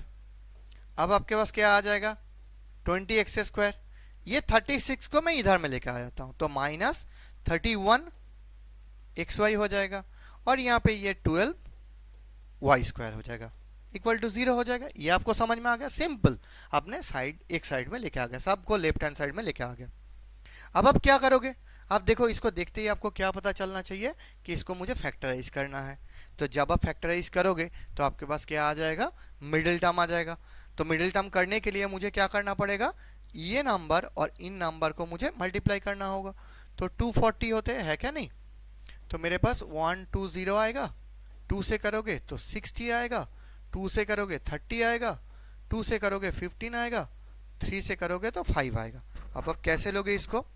अब आपके पास क्या आ जाएगा, 20x², ये 36 को मैं इधर में लेकर आ जाता हूं तो माइनस 31XY हो जाएगा, और यहाँ पे ये 12y² हो जाएगा इक्वल टू 0 हो जाएगा। ये आपको समझ में आ गया, सिंपल। आपने साइड एक साइड में लेके आ गया, सबको लेफ्ट हैंड साइड में लेके आ गया। अब आप क्या करोगे, आप देखो इसको देखते ही आपको क्या पता चलना चाहिए कि इसको मुझे फैक्टराइज करना है। तो जब आप फैक्टराइज करोगे तो आपके पास क्या आ जाएगा, मिडिल टर्म आ जाएगा। तो मिडिल टर्म करने के लिए मुझे क्या करना पड़ेगा, ये नंबर और इन नंबर को मुझे मल्टीप्लाई करना होगा। तो 240 होते हैं क्या नहीं, तो मेरे पास 120 आएगा, 2 से करोगे तो 60 आएगा, 2 से करोगे 30 आएगा, 2 से करोगे 15 आएगा, 3 से करोगे तो 5 आएगा। अब आप कैसे लोगे इसको,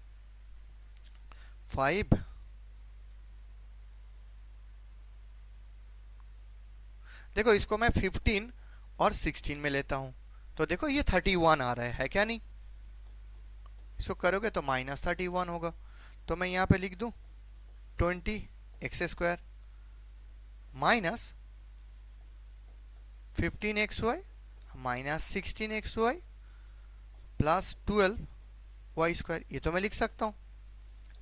5 देखो इसको मैं 15 और 16 में लेता हूं, तो देखो ये 31 आ रहा है क्या नहीं। इसको करोगे तो माइनस 31 होगा। तो मैं यहां पे लिख दूं 20x² minus 15xy minus 16xy plus 12y²। ये तो मैं लिख सकता हूं।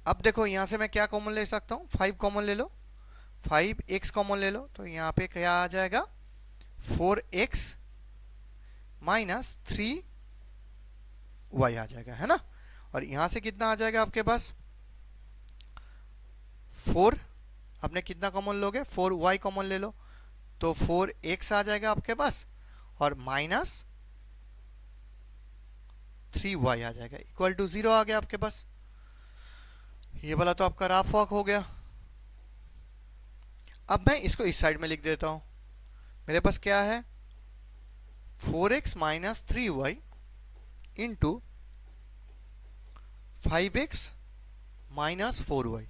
अब देखो यहां से मैं क्या कॉमन ले सकता हूं, 5 कॉमन ले लो, 5x कॉमन ले लो, तो यहां पे क्या आ जाएगा, 4x माइनस 3y आ जाएगा, है ना। और यहां से कितना आ जाएगा आपके पास, 4, आपने कितना कॉमन लोगे, 4y कॉमन ले लो, तो 4x आ जाएगा आपके पास, और माइनस 3y आ जाएगा इक्वल टू 0 आ गया आपके पास। ये वाला तो आपका राफ वर्क हो गया। अब मैं इसको इस साइड में लिख देता हूं, मेरे पास क्या है, 4x minus 3y into 5x minus 4y,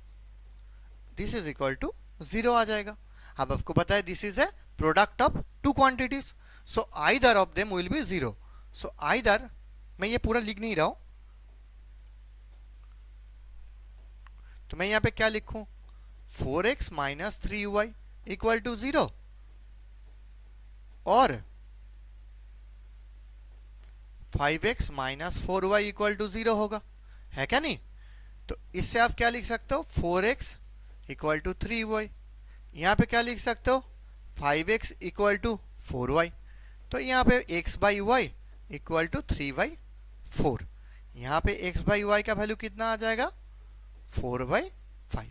this is equal to 0 आ जाएगा। अब आपको पता है this is a product of two quantities, so either of them will be 0। So either, मैं ये पूरा लिख नहीं रहा हूं, तो मैं यहां पे क्या लिखूं, 4x minus 3y equal to 0, और 5x minus 4y equal to 0 होगा, है क्या नहीं? तो इससे आप क्या लिख सकते हो, 4x इक्वल टू 3y। यहाँ पे क्या लिख सकते हो, 5x इक्वल टू 4y। तो यहाँ पे x by Y equal to 3/4। यहाँ पे x बाई वाई का वैल्यू कितना आ जाएगा, 4/5।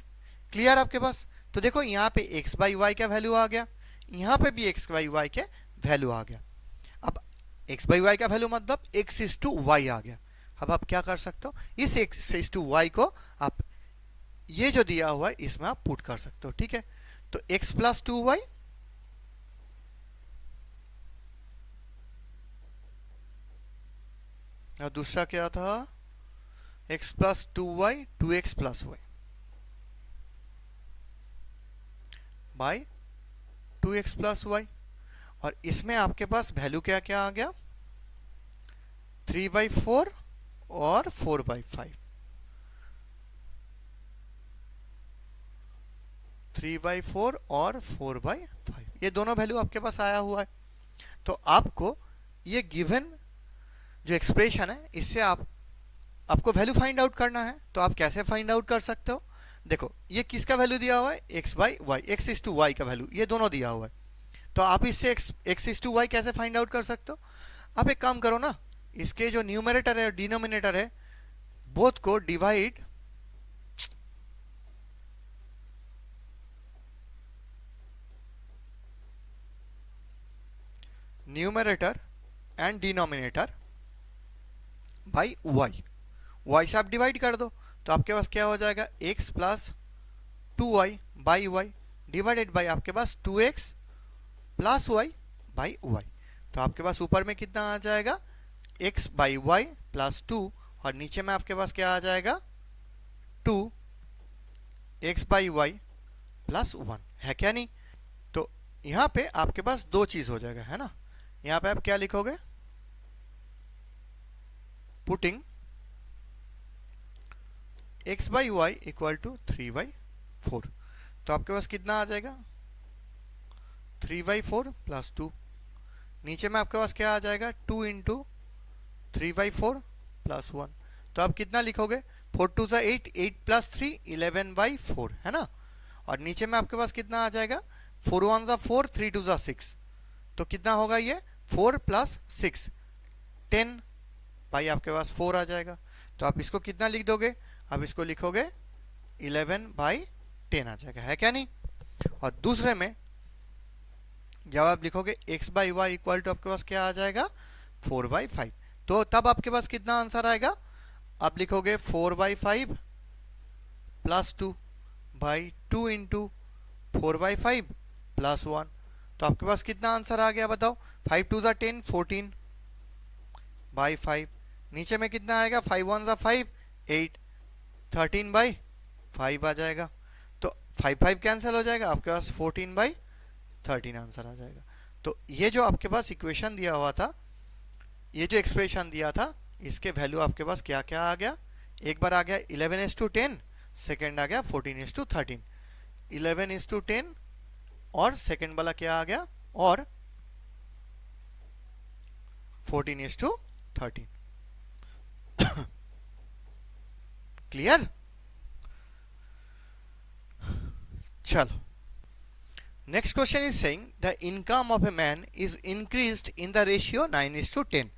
क्लियर आपके पास? तो देखो यहाँ पे x बाई वाई का वैल्यू आ गया, यहाँ पे भी x बाई वाई के वैल्यू आ गया। अब x बाई वाई का वैल्यू मतलब x इज टू वाई आ गया। अब आप क्या कर सकते हो, इस x इज टू वाई को आप ये जो दिया हुआ है इसमें आप पुट कर सकते हो, ठीक है? तो x प्लस 2y और दूसरा क्या था, x plus 2y 2x plus Y by 2x plus Y. और इसमें आपके पास वैल्यू क्या क्या आ गया, 3/4 और 4/5। 3/4 और 4/5 ये दोनों वैल्यू आपके पास आया हुआ है। तो आपको ये गिवन जो एक्सप्रेशन है इससे आपको वैल्यू फाइंड आउट करना है। तो आप कैसे फाइंड आउट कर सकते हो, देखो ये किसका वैल्यू दिया हुआ है, x by Y, x is to Y का वैल्यू ये दोनों दिया हुआ है। तो आप इससे x इज टू वाई कैसे फाइंड आउट कर सकते हो, आप एक काम करो ना, इसके जो न्यूमरेटर है और डिनोमिनेटर है बोथ को divide numerator and denominator by Y, Y से आप डिवाइड कर दो तो आपके पास क्या हो जाएगा, x plus 2y by Y divided by आपके पास 2x plus Y by Y. तो आपके पास ऊपर में कितना आ जाएगा, x बाई वाई प्लस 2 और नीचे में आपके पास क्या आ जाएगा, 2x बाई वाई प्लस 1, है क्या नहीं? तो यहाँ पे आपके पास दो चीज हो जाएगा, है ना? यहाँ पे आप क्या लिखोगे, putting x by Y equal to 3/4। तो आपके पास कितना आ जाएगा, 3/4 प्लस 2, नीचे में आपके पास क्या आ जाएगा, 2 इंटू 3/4 प्लस 1। तो आप कितना लिखोगे, 4 2 ज़ा 8, 8 प्लस 3 11/4, है ना? और नीचे में आपके पास कितना आ जाएगा, 4 1 ज़ा 4, 3 2 ज़ा 6। तो कितना होगा ये, 4 प्लस 6 10 भाई आपके पास 4 आ जाएगा। तो आप इसको कितना लिख दोगे, अब इसको लिखोगे 11/10 आ जाएगा, है क्या नहीं? और दूसरे में जब आप लिखोगे x by Y equal to आपके पास क्या आ जाएगा, 4/5। तो तब आपके पास कितना आंसर आएगा, आप लिखोगे 4/5 प्लस 2 बाई 2 इंटू 4/5 प्लस 1। तो आपके पास कितना आंसर आ गया बताओ, 5 2 ज़ा 10, 14 बाई 5। नीचे में कितना आएगा, 5 1 ज़ा 5, 8, 13/5 आ जाएगा। तो 5 5 कैंसिल हो जाएगा, आपके पास 14/13 आंसर आ जाएगा। तो ये जो आपके पास इक्वेशन दिया हुआ था, ये जो एक्सप्रेशन दिया था, इसके वैल्यू आपके पास क्या क्या आ गया, एक बार आ गया 11:10, सेकेंड आ गया 14:13, 11:10 और सेकेंड वाला क्या आ गया, और 14:13। क्लियर? चलो, next question is saying the income of a man is increased in the ratio 9:10।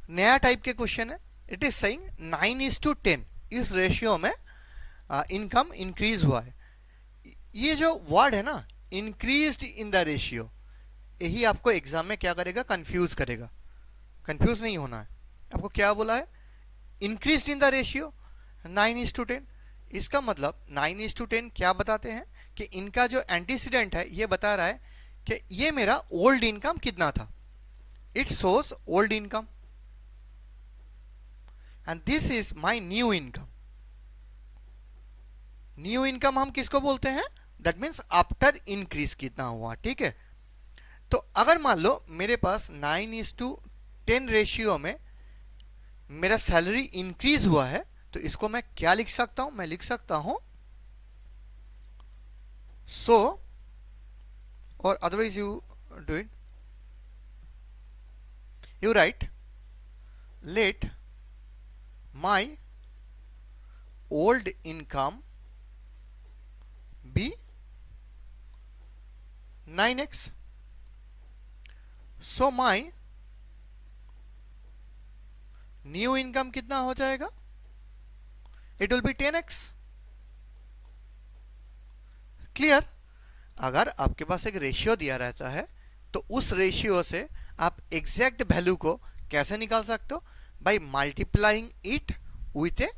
नया टाइप के क्वेश्चन है। इट इज सेइंग 9:10 इस रेशियो में इनकम इंक्रीज हुआ है। ये जो वर्ड है ना, इंक्रीज्ड इन द रेशियो, यही आपको एग्जाम में क्या करेगा, कंफ्यूज करेगा। कंफ्यूज नहीं होना है। आपको क्या बोला है, इंक्रीज्ड इन द रेशियो 9:10। इसका मतलब 9:10 क्या बताते हैं कि इनका जो एंटीसीडेंट है ये बता रहा है कि ये मेरा ओल्ड इनकम कितना था। It shows old income and this is my new income. New income हम किसको बोलते हैं, दैट मीन्स आफ्टर इंक्रीज कितना हुआ, ठीक है? तो अगर मान लो मेरे पास 9:10 रेशियो में मेरा सैलरी इंक्रीज हुआ है, तो इसको मैं क्या लिख सकता हूं, मैं लिख सकता हूं सो, और otherwise you do it You write, let my old income be 9x. So my new income कितना हो जाएगा? It will B 10x. Clear? अगर आपके पास एक रेशियो दिया रहता है तो उस रेशियो से आप एग्जैक्ट वैल्यू को कैसे निकाल सकते हो? By multiplying it with A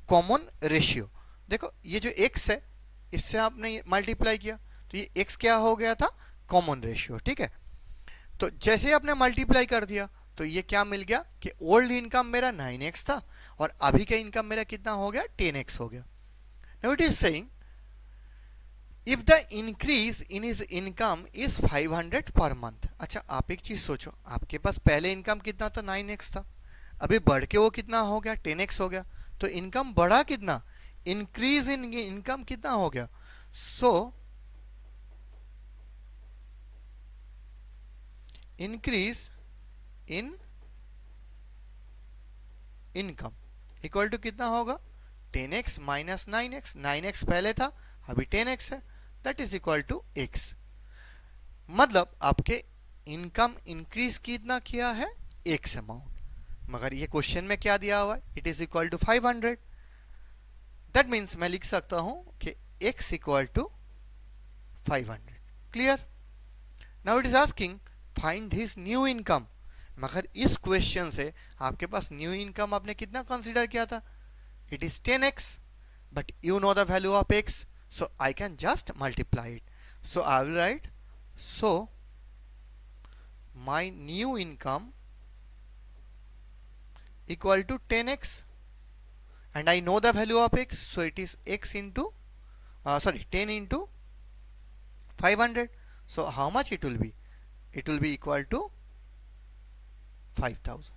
common ratio. देखो ये जो x है इससे आपने मल्टीप्लाई किया तो ये x क्या हो गया था? Common ratio. ठीक है, तो जैसे ही आपने मल्टीप्लाई कर दिया तो ये क्या मिल गया कि ओल्ड इनकम मेरा 9x था और अभी का इनकम मेरा कितना हो गया? 10x हो गया. Now it is saying if the increase in his income is 500 per month. अच्छा आप एक चीज सोचो, आपके पास पहले इनकम कितना था? 9x था. अभी बढ़ के वो कितना हो गया? 10x हो गया. तो इनकम बढ़ा कितना? इंक्रीज इन इनकम कितना हो गया? So increase in income equal to कितना होगा? 10x minus 9x. 9x पहले था, अभी 10x है. That is equal to x. मतलब आपके इनकम इंक्रीज कितना किया है? x amount. मगर ये क्वेश्चन में क्या दिया हुआ है? It is equal to 500. That means मैं लिख सकता हूं कि x equal to 500. Clear? Now it is asking find his new income. मगर इस क्वेश्चन से आपके पास न्यू इनकम आपने कितना कंसीडर किया था? It is 10x, but you know the value of x, so I can just multiply it. So I will write, so my new income equal to 10x and I know the value of x, so it is x into 10 into 500. So how much it will be? It will be equal to 5000.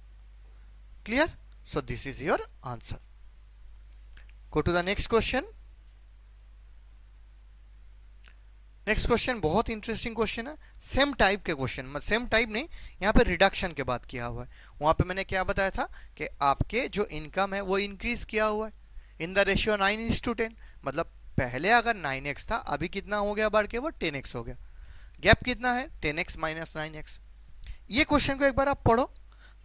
Clear? So this is your answer. Go to the next question. Next question बहुत interesting question है. Same type के question, मतलब same type नहीं, यहाँ पे reduction के बात किया हुआ है. वहाँ पे मैंने क्या बताया था कि आपके जो इनकम है वो इंक्रीज किया हुआ है इन द रेशियो 9:10. मतलब पहले अगर 9x था, अभी कितना हो गया बढ़ के? वो 10x हो गया. गैप कितना है? 10x minus 9x. ये क्वेश्चन को एक बार आप पढ़ो.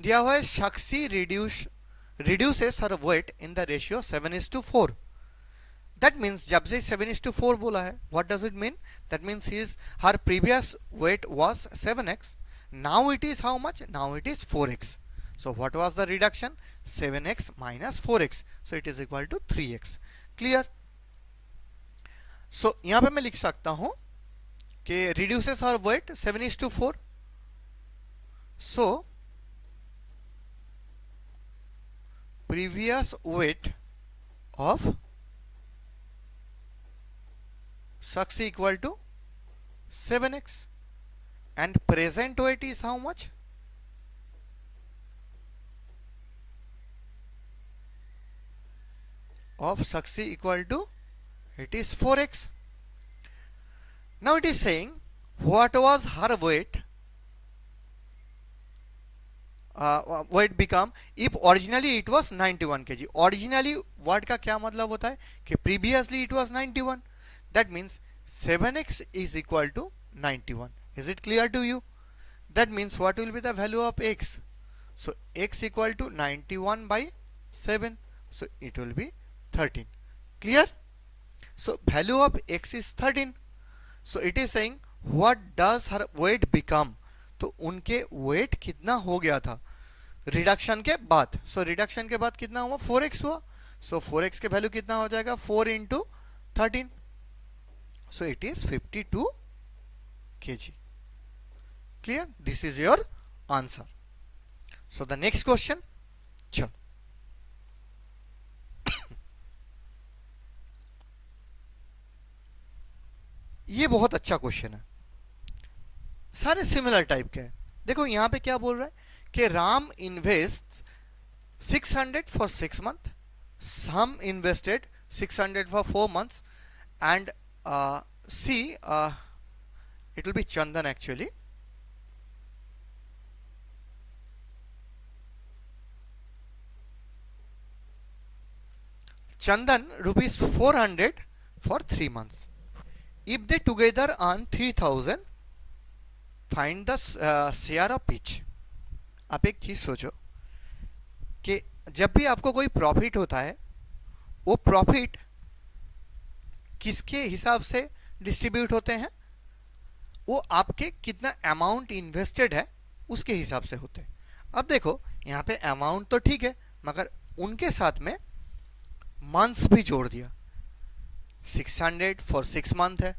दिया हुआ है Sakshi reduces her weight in the ratio 7:4. That means जब से 7:4 बोला है, what does it mean? That means her previous weight was 7x. Now it is how much? Now it is 4x. So what was the reduction? 7x minus 4x. So it is equal to 3x. Clear? So यहाँ पे मैं लिख सकता हूँ कि reduces her weight 7:4. So previous weight of Sakshi equal to 7x and present weight is how much? Of Sakshi equal to, it is 4x. Now it is saying what was her weight? Weight become if originally it was 91 kg. Originally word का क्या मतलब होता है कि previously it was 91. That means 7x is equal to 91. Is it clear to you? That means what will be the value of x? So x equal to 91 by 7. So it will be 13. Clear? So value of x is 13. So it is saying what does her weight become? तो उनके weight कितना हो गया था reduction के बाद? So reduction के बाद कितना हुआ? 4x हुआ. So 4x के वैल्यू कितना हो जाएगा? 4 into 13. So it is 52 kg. Clear? This is your answer. So the next question. चलो ये बहुत अच्छा क्वेश्चन है, सारे सिमिलर टाइप के हैं. देखो यहाँ पे क्या बोल रहा है कि Ram invest 600 for 6 months, some invested 600 for 4 months, and C, it will be Chandan actually. Chandan rupees 400 for 3 months. If they together earn 3000, find the share of each. आप एक चीज सोचो कि जब भी आपको कोई प्रॉफिट होता है, वो प्रॉफिट किसके हिसाब से डिस्ट्रीब्यूट होते हैं? वो आपके कितना अमाउंट इन्वेस्टेड है उसके हिसाब से होते हैं. अब देखो यहाँ पे अमाउंट तो ठीक है, मगर उनके साथ में मंथ्स भी जोड़ दिया. 600 फॉर 6 मंथ है,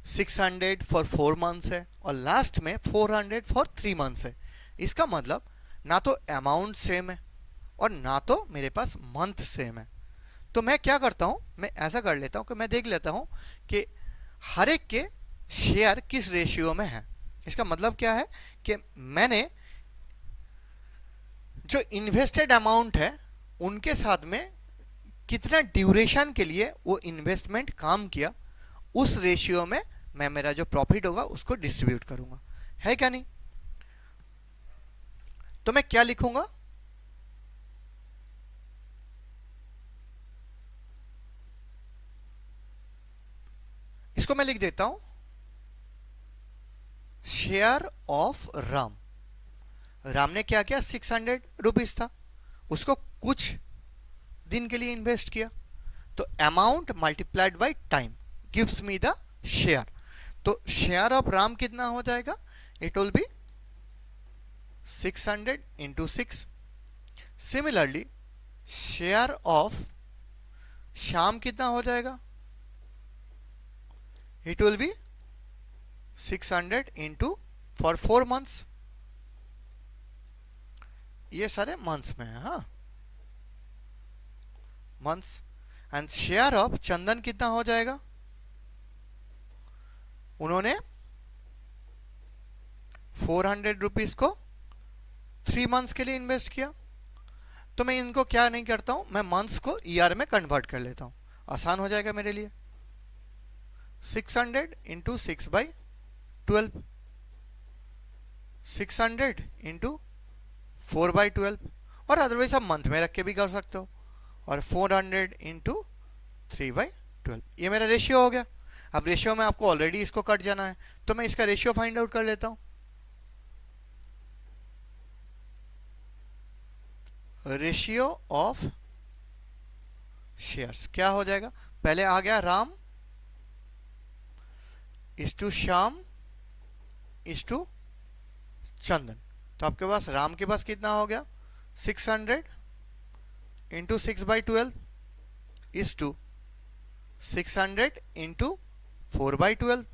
600 फॉर 4 मंथ्स है, और लास्ट में 400 फॉर 3 मंथ्स है. इसका मतलब ना तो अमाउंट सेम है और ना तो मेरे पास मंथ सेम है. तो मैं क्या करता हूं, मैं ऐसा कर लेता हूं कि मैं देख लेता हूं कि हर एक के शेयर किस रेशियो में है. इसका मतलब क्या है कि मैंने जो इन्वेस्टेड अमाउंट है उनके साथ में कितना ड्यूरेशन के लिए वो इन्वेस्टमेंट काम किया, उस रेशियो में मैं मेरा जो प्रॉफिट होगा उसको डिस्ट्रीब्यूट करूंगा. है क्या नहीं? तो मैं क्या लिखूंगा? इसको मैं लिख देता हूं शेयर ऑफ राम. राम ने क्या किया? 600 रुपीज था, उसको कुछ दिन के लिए इन्वेस्ट किया, तो amount multiplied by time gives me the share. तो शेयर ऑफ राम कितना हो जाएगा? It will B 600 into 6. Similarly share of Shyam कितना हो जाएगा? It will B 600 into for 4 months. ये सारे मंथ्स में है. हाँ, मंथ्स. एंड शेयर ऑफ चंदन कितना हो जाएगा? उन्होंने 400 रुपीज को 3 मंथ्स के लिए इन्वेस्ट किया. तो मैं इनको क्या नहीं करता हूं, मैं मंथ्स को ईयर में कन्वर्ट कर लेता हूं. आसान हो जाएगा मेरे लिए. 600 इंटू 6/12, 600 इंटू 4/12, और अदरवाइज आप मंथ में रख के भी कर सकते हो, और 400 इंटू 3/12. ये मेरा रेशियो हो गया. अब रेशियो में आपको ऑलरेडी इसको कट जाना है, तो मैं इसका रेशियो फाइंड आउट कर लेता हूं. रेशियो ऑफ शेयर्स क्या हो जाएगा? पहले आ गया Ram is to Shyam is to Chandan. तो आपके पास राम के पास कितना हो गया? 600 इंटू 6/12 इज टू 600 इंटू 4/12,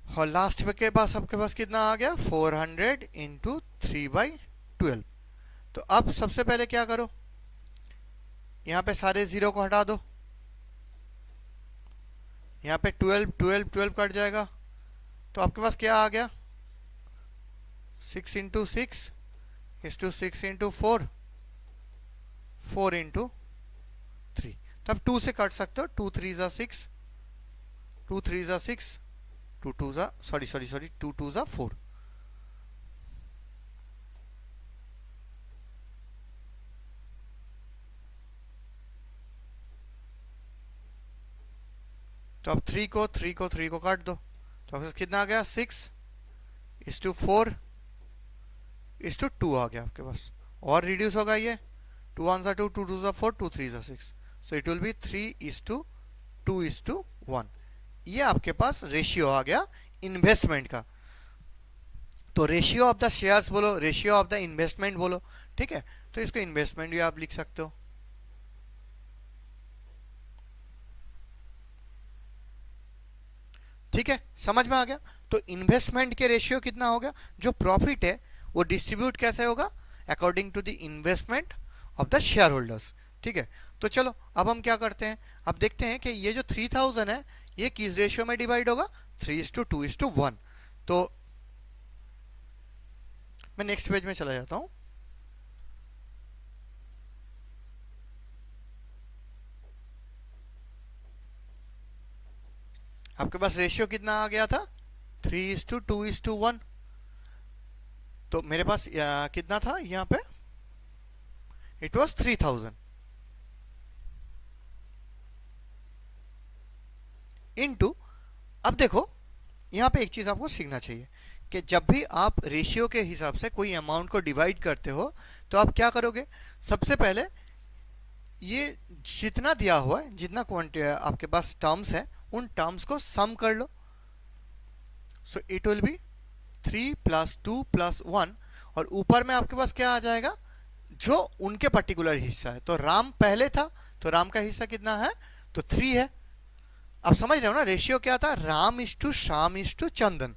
और लास्ट में के पास आपके पास कितना आ गया? 400 इंटू 3/12. तो अब सबसे पहले क्या करो, यहां पे सारे जीरो को हटा दो. यहां पे 12 12 12 कट जाएगा, तो आपके पास क्या आ गया? 6 into 6 is to 6 into 4, 4 into 3. तब 2 से कट सकते हो. 2 3 जा 6, 2 3 जा 6, 2 2 जा सॉरी 2 2 जा 4. तो अब 3 को काट दो, तो आपके कितना आ गया? 6 इज टू 4 इज टू 2 आ गया आपके पास, और रिड्यूस होगा ये. 2 1 जा 2, 2 2 जा 4, 2 3 जा 6. So it will be 3 is to 2 is to 1. ये आपके पास रेशियो आ गया इन्वेस्टमेंट का. तो रेशियो ऑफ द शेयर्स बोलो, रेशियो ऑफ द इन्वेस्टमेंट बोलो, ठीक है? तो इसको इन्वेस्टमेंट भी आप लिख सकते हो. ठीक है, समझ में आ गया? तो इन्वेस्टमेंट के रेशियो कितना हो गया? जो प्रॉफिट है वो डिस्ट्रीब्यूट कैसे होगा? According to the investment of the share holders. ठीक है, तो चलो अब हम क्या करते हैं, अब देखते हैं कि ये जो 3000 है ये किस रेशियो में डिवाइड होगा? 3:2:1. तो मैं नेक्स्ट पेज में चला जाता हूं. आपके पास रेशियो कितना आ गया था? 3:2:1. तो मेरे पास कितना था यहाँ पे? It was 3000. इनटू, अब देखो यहाँ पे एक चीज़ आपको सीखना चाहिए कि जब भी आप रेशियो के हिसाब से कोई अमाउंट को डिवाइड करते हो तो आप क्या करोगे, सबसे पहले ये जितना दिया हुआ है, जितना क्वांटिटी आपके पास टर्म्स है, उन टर्म्स को सम कर लो. सो इट विल बी 3 + 2 + 1, और ऊपर में आपके पास क्या आ जाएगा, जो उनके पर्टिकुलर हिस्सा है. तो राम पहले था, तो राम का हिस्सा कितना है, तो 3 है. अब समझ रहे हो ना, रेशियो क्या था, Ram is to Shyam is to Chandan.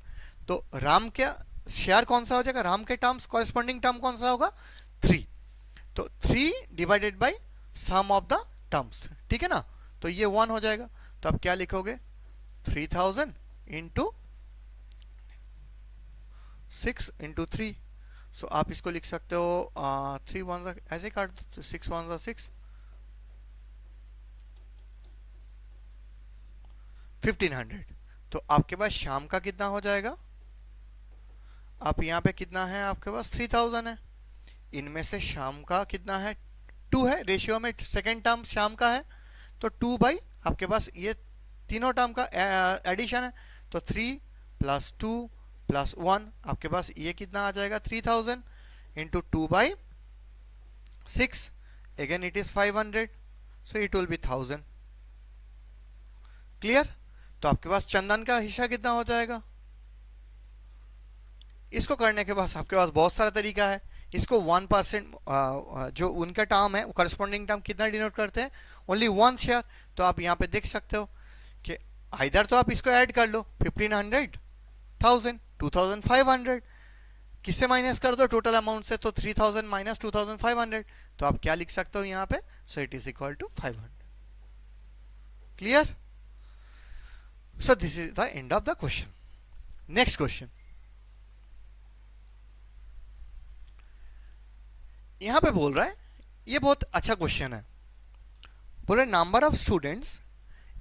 तो राम क्या शेयर कौन सा हो जाएगा, राम के टर्म्स कॉरेस्पॉन्डिंग टर्म कौन सा होगा, 3. तो 3 divided by sum of the terms, ठीक है ना. तो ये 1 हो जाएगा. तो आप क्या लिखोगे, 3000 इंटू 6 इंटू 3. सो आप इसको लिख सकते हो 3 1 ऐसे काट दो, 6 1 6, 1500. तो आपके पास शाम का कितना हो जाएगा, आप यहाँ पे कितना है आपके पास 3000 है. इनमें से शाम का कितना है, 2 है. रेशियो में सेकेंड टर्म शाम का है, तो 2 बाई आपके पास ये तीनों टर्म का एडिशन है. तो 3 + 2 + 1 आपके पास ये कितना आ जाएगा, 3000 into 2 by 6, again it is 500. So it will B 1000. Clear. तो आपके पास चंदन का हिस्सा कितना हो जाएगा. इसको करने के बाद आपके पास बहुत सारा तरीका है. इसको 1% जो उनका टर्म है, करस्पॉन्डिंग टर्म कितना डिनोट करते हैं, ओनली 1 शेयर. तो आप यहाँ पे देख सकते हो कि इधर तो आप इसको ऐड कर लो, 1500 1000 2500, किससे माइनस कर दो, टोटल अमाउंट से. तो 3000 माइनस 2500, तो आप क्या लिख सकते हो यहाँ पे, so it is equal to 500. Clear. So this is the end of the question. Next question, यहां पे बोल रहा है, ये बहुत अच्छा क्वेश्चन है. बोल रहे number of students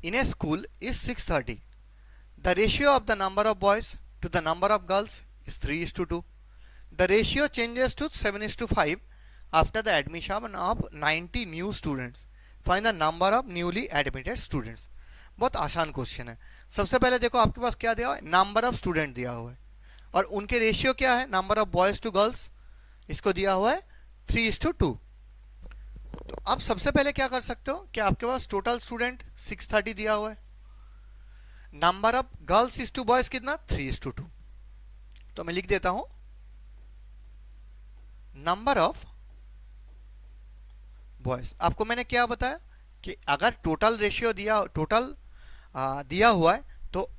in a school is 630. The ratio of the number of boys to the number of girls is 3:2. The ratio changes to 7:5 after the admission of 90 new students. Find the number of newly admitted students. बहुत आसान question है. सबसे पहले देखो आपके पास क्या दिया हुआ है, नंबर ऑफ स्टूडेंट दिया हुआ है, और उनके रेशियो क्या है, number of boys to girls, इसको दिया हुआ है 3:2. तो आप सबसे पहले क्या कर सकते हो कि आपके पास टोटल स्टूडेंट 630 दिया हुआ है, number of girls is to boys कितना 3:2. तो मैं लिख देता हूं, नंबर ऑफ बॉयज. आपको मैंने क्या बताया कि अगर टोटल रेशियो दिया हुआ है तो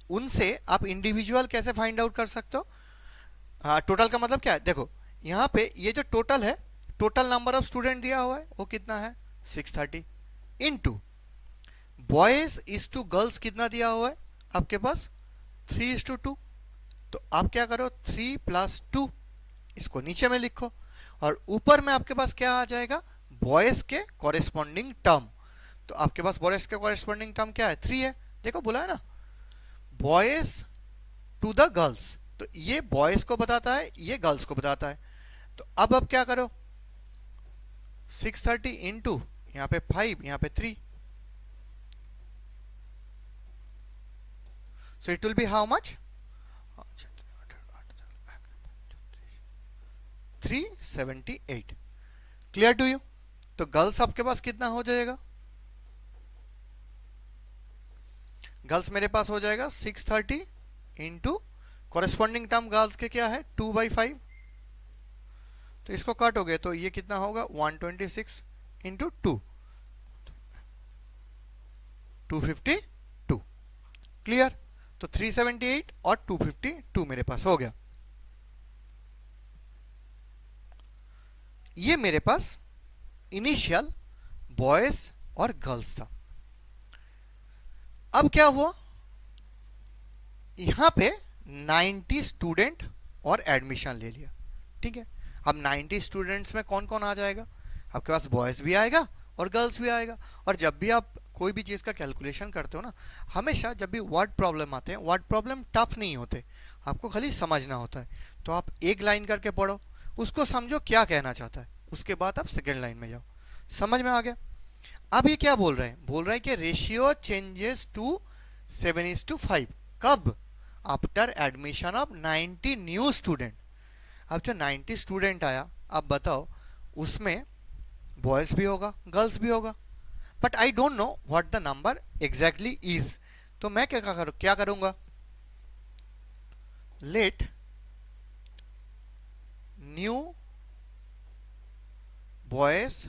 उनसे आप इंडिविजुअल कैसे फाइंड आउट कर सकते हो. टोटल का मतलब क्या है, देखो यहाँ पे ये जो टोटल है, टोटल नंबर ऑफ स्टूडेंट दिया हुआ है वो कितना है 630, into boys is to girls कितना दिया हुआ है आपके पास 3:2. तो आप क्या करो, 3 + 2 इसको नीचे में लिखो, और ऊपर में आपके पास क्या आ जाएगा, बॉयज के कॉरेस्पॉन्डिंग टर्म. तो आपके पास बॉयज के कॉरेस्पॉन्डिंग टर्म क्या है, 3 है. देखो बोला है ना, बॉयज टू द गर्ल्स, तो ये बॉयज को बताता है, ये गर्ल्स को बताता है. तो अब क्या करो, 630 इंटू यहाँ पे 5, यहाँ पे 3. So it will be how much, 378. Clear to you. तो गर्ल्स आपके पास कितना हो जाएगा, गर्ल्स मेरे पास हो जाएगा 630 इंटू कॉरेस्पॉन्डिंग टर्म गर्ल्स के क्या है 2/5. तो इसको काटोगे तो ये कितना होगा 126 इंटू 2, 252. क्लियर. तो 378 और 252 मेरे पास हो गया. ये मेरे पास इनिशियल बॉयज और गर्ल्स था. अब क्या हुआ, यहां पे 90 स्टूडेंट और एडमिशन ले लिया. ठीक है. अब 90 स्टूडेंट्स में कौन कौन आ जाएगा, आपके पास बॉयज भी आएगा और गर्ल्स भी आएगा. और जब भी आप कोई भी चीज़ का कैलकुलेशन करते हो ना, हमेशा जब भी वर्ड प्रॉब्लम आते हैं, वर्ड प्रॉब्लम टफ नहीं होते, आपको खाली समझना होता है. तो आप एक लाइन करके पढ़ो, उसको समझो क्या कहना चाहता है, उसके बाद आप सेकेंड लाइन में जाओ. समझ में आ गया. अब ये क्या बोल रहे हैं, बोल रहे हैं कि रेशियो चेंजेस टू 7:5। कब? After admission of 90 new student. अब जो 90 स्टूडेंट आया, अब बताओ उसमें बॉयज भी होगा गर्ल्स भी होगा, but I don't know what the number exactly is. तो मैं क्या करूंगा, let new boys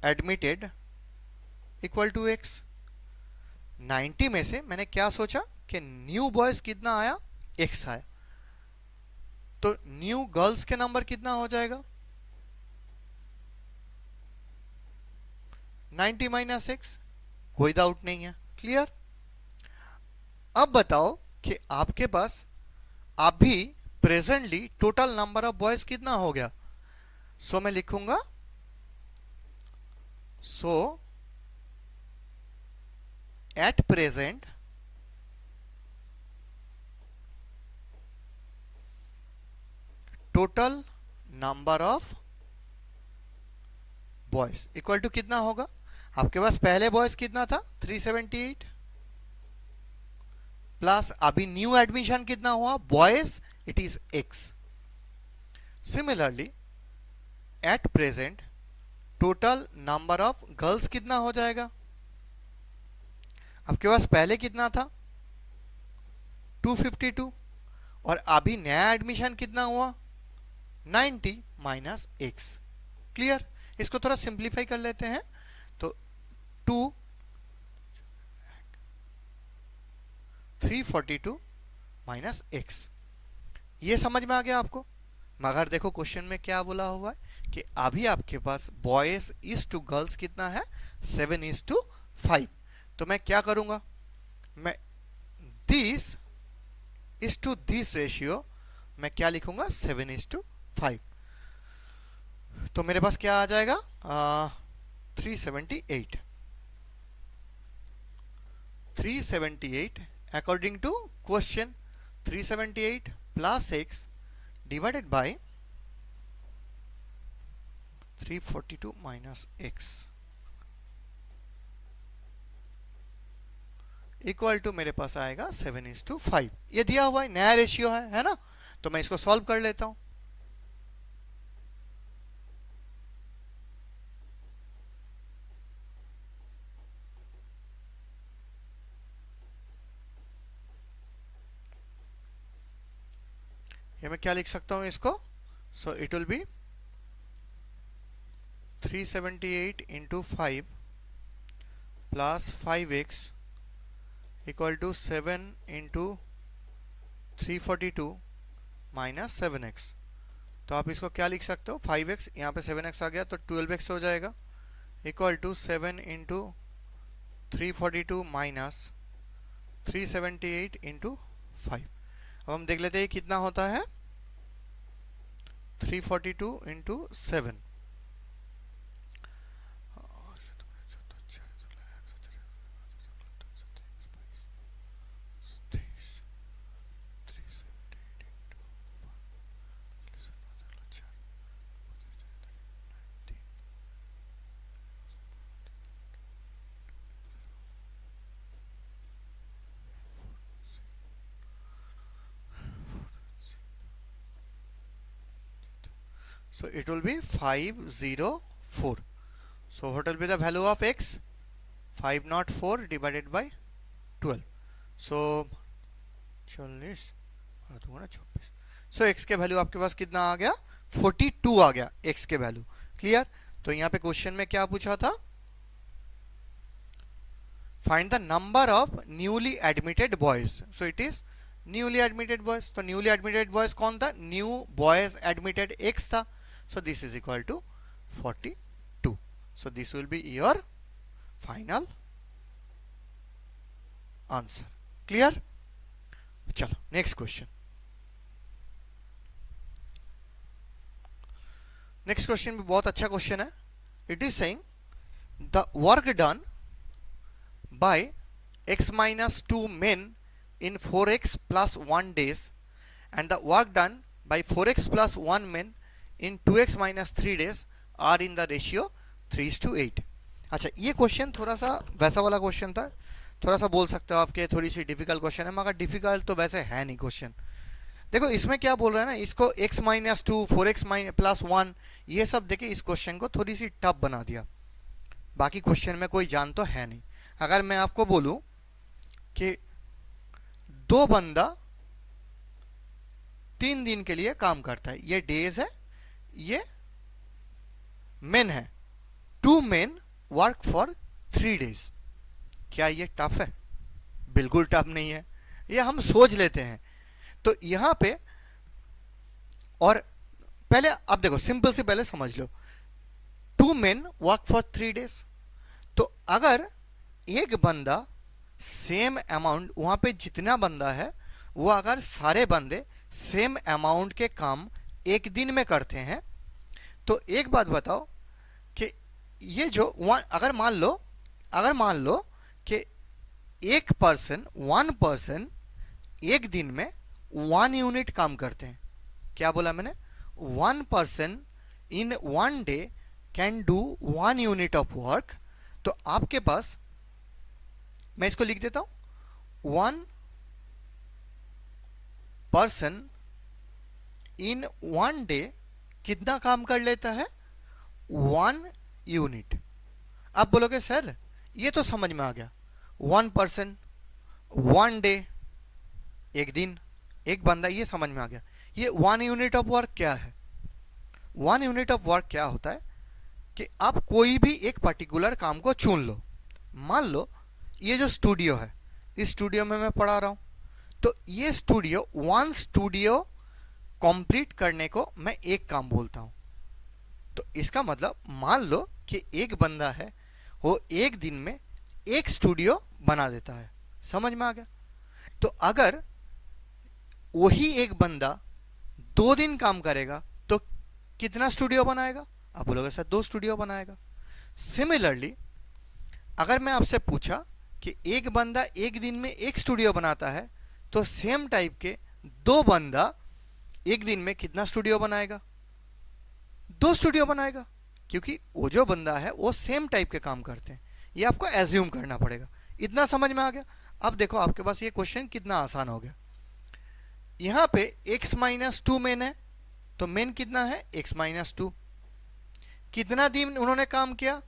admitted equal to X. 90 में से मैंने क्या सोचा कि न्यू बॉयज कितना आया, एक्स आया, तो न्यू गर्ल्स के नंबर कितना हो जाएगा, 90 माइनस एक्स। कोई डाउट नहीं है, क्लियर। अब बताओ कि आपके पास अभी presently total number of boys कितना हो गया। सो मैं लिखूंगा, so at present total number of boys equal to कितना होगा। आपके पास पहले बॉयज कितना था, 378, प्लस अभी न्यू एडमिशन कितना हुआ boys, it is x. Similarly at present total number of girls कितना हो जाएगा। आपके पास पहले कितना था, 252, और अभी नया एडमिशन कितना हुआ, 90 माइनस एक्स। क्लियर। इसको थोड़ा सिंप्लीफाई कर लेते हैं, तो 342 माइनस एक्स, ये समझ में आ गया आपको। मगर देखो क्वेश्चन में क्या बोला हुआ है कि अभी आपके पास बॉयज इज टू गर्ल्स कितना है, 7:5। तो मैं क्या करूंगा, मैं this is to this ratio मैं क्या लिखूंगा, 7:5। तो मेरे पास क्या आ जाएगा, 378। 378 according to question, 378 plus X divided by 342 minus X equal to मेरे पास आएगा 7:5। ये दिया हुआ है, नया रेशियो है ना। तो मैं इसको सॉल्व कर लेता हूं। ये मैं क्या लिख सकता हूं इसको, so it will be 378 into 5 plus 5x equal to 7 into 342 minus 7x। तो आप इसको क्या लिख सकते हो, 5x यहाँ पे 7x आ गया तो 12x हो जाएगा, equal to 7 into 342 minus 378 into 5। अब हम देख लेते हैं कितना होता है, 342 into 7, so it will be 504. So what will be the value of x, 504 divided by 12, so 40 और 24। सो x के वैल्यू आपके पास कितना आ गया, 42 आ गया x के वैल्यू। क्लियर। तो यहाँ पे क्वेश्चन में क्या पूछा था, find the number of newly admitted boys. So it is newly admitted boys. तो न्यूली एडमिटेड बॉयज कौन था, न्यू बॉयज एडमिटेड x था। So this is equal to 42. So this will be your final answer. Clear? चलो next question. Next question भी बहुत अच्छा question है. It is saying the work done by x minus 2 men in 4x plus 1 days and the work done by 4x plus 1 men in 2x minus 3 days are in the ratio 3:8। अच्छा, ये question थोड़ा सा वैसा वाला question था थोड़ा सा बोल सकते हो आपके थोड़ी सी डिफिकल्ट क्वेश्चन है, मगर डिफिकल्ट तो वैसे है नहीं क्वेश्चन। देखो इसमें क्या बोल रहा है ना, इसको x-2 4x प्लस 1 ये सब देखे इस क्वेश्चन को थोड़ी सी टफ बना दिया। बाकी क्वेश्चन में कोई जान तो है नहीं। अगर मैं आपको बोलूं कि दो बंदा 3 दिन के लिए काम करता है, ये डेज है, ये मेन है, 2 men वर्क फॉर 3 days, क्या ये टफ है? बिल्कुल टफ नहीं है, ये हम सोच लेते हैं। तो यहां पे और पहले अब देखो सिंपल से पहले समझ लो, 2 men वर्क फॉर 3 days। तो अगर एक बंदा सेम अमाउंट, वहां पे जितना बंदा है वो अगर सारे बंदे सेम अमाउंट के काम एक दिन में करते हैं, तो एक बात बताओ कि ये जो अगर मान लो कि एक पर्सन 1 पर्सन एक दिन में 1 यूनिट काम करते हैं। क्या बोला मैंने? 1 person in 1 day can do 1 unit of work. तो आपके पास, मैं इसको लिख देता हूं, 1 पर्सन इन 1 डे कितना काम कर लेता है? 1 यूनिट। आप बोलोगे सर ये तो समझ में आ गया, 1 पर्सन 1 डे, एक दिन एक बंदा, ये समझ में आ गया। ये 1 यूनिट ऑफ वर्क क्या है? 1 यूनिट ऑफ वर्क क्या होता है कि आप कोई भी एक पर्टिकुलर काम को चुन लो। मान लो ये जो स्टूडियो है, इस स्टूडियो में मैं पढ़ा रहा हूं, तो ये स्टूडियो 1 स्टूडियो कंप्लीट करने को मैं एक काम बोलता हूं। तो इसका मतलब मान लो कि एक बंदा है, वो एक दिन में एक स्टूडियो बना देता है। समझ में आ गया? तो अगर वही एक बंदा 2 दिन काम करेगा तो कितना स्टूडियो बनाएगा? आप बोलोगे सर 2 स्टूडियो बनाएगा। सिमिलरली अगर मैं आपसे पूछा कि एक बंदा एक दिन में एक स्टूडियो बनाता है, तो सेम टाइप के 2 बंदा एक दिन में कितना स्टूडियो बनाएगा? 2 स्टूडियो बनाएगा, क्योंकि वो जो बंदा है वो सेम टाइप के काम करते हैं। ये आपको एज्यूम करना पड़ेगा। इतना समझ में आ गया? अब देखो आपके पास ये क्वेश्चन कितना आसान हो गया। यहां पे x-2 मेन है, तो मेन कितना है? x-2। कितना दिन उन्होंने काम किया?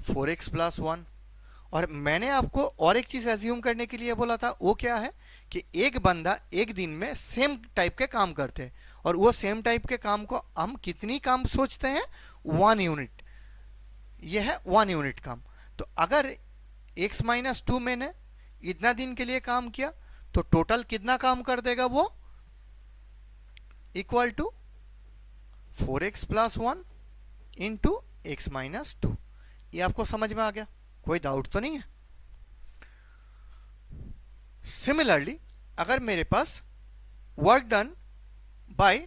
4x plus 1। और मैंने आपको और एक चीज एज्यूम करने के लिए बोला था, वो क्या है कि एक बंदा एक दिन में सेम टाइप के काम करते हैं, और वो सेम टाइप के काम को हम कितनी काम सोचते हैं? 1 यूनिट। ये है 1 यूनिट काम। तो अगर x-2 मैंने इतना दिन के लिए काम किया, तो टोटल कितना काम कर देगा वो? Equal to 4x plus 1 into x-2। ये आपको समझ में आ गया? कोई डाउट तो नहीं है? सिमिलरली अगर मेरे पास work done by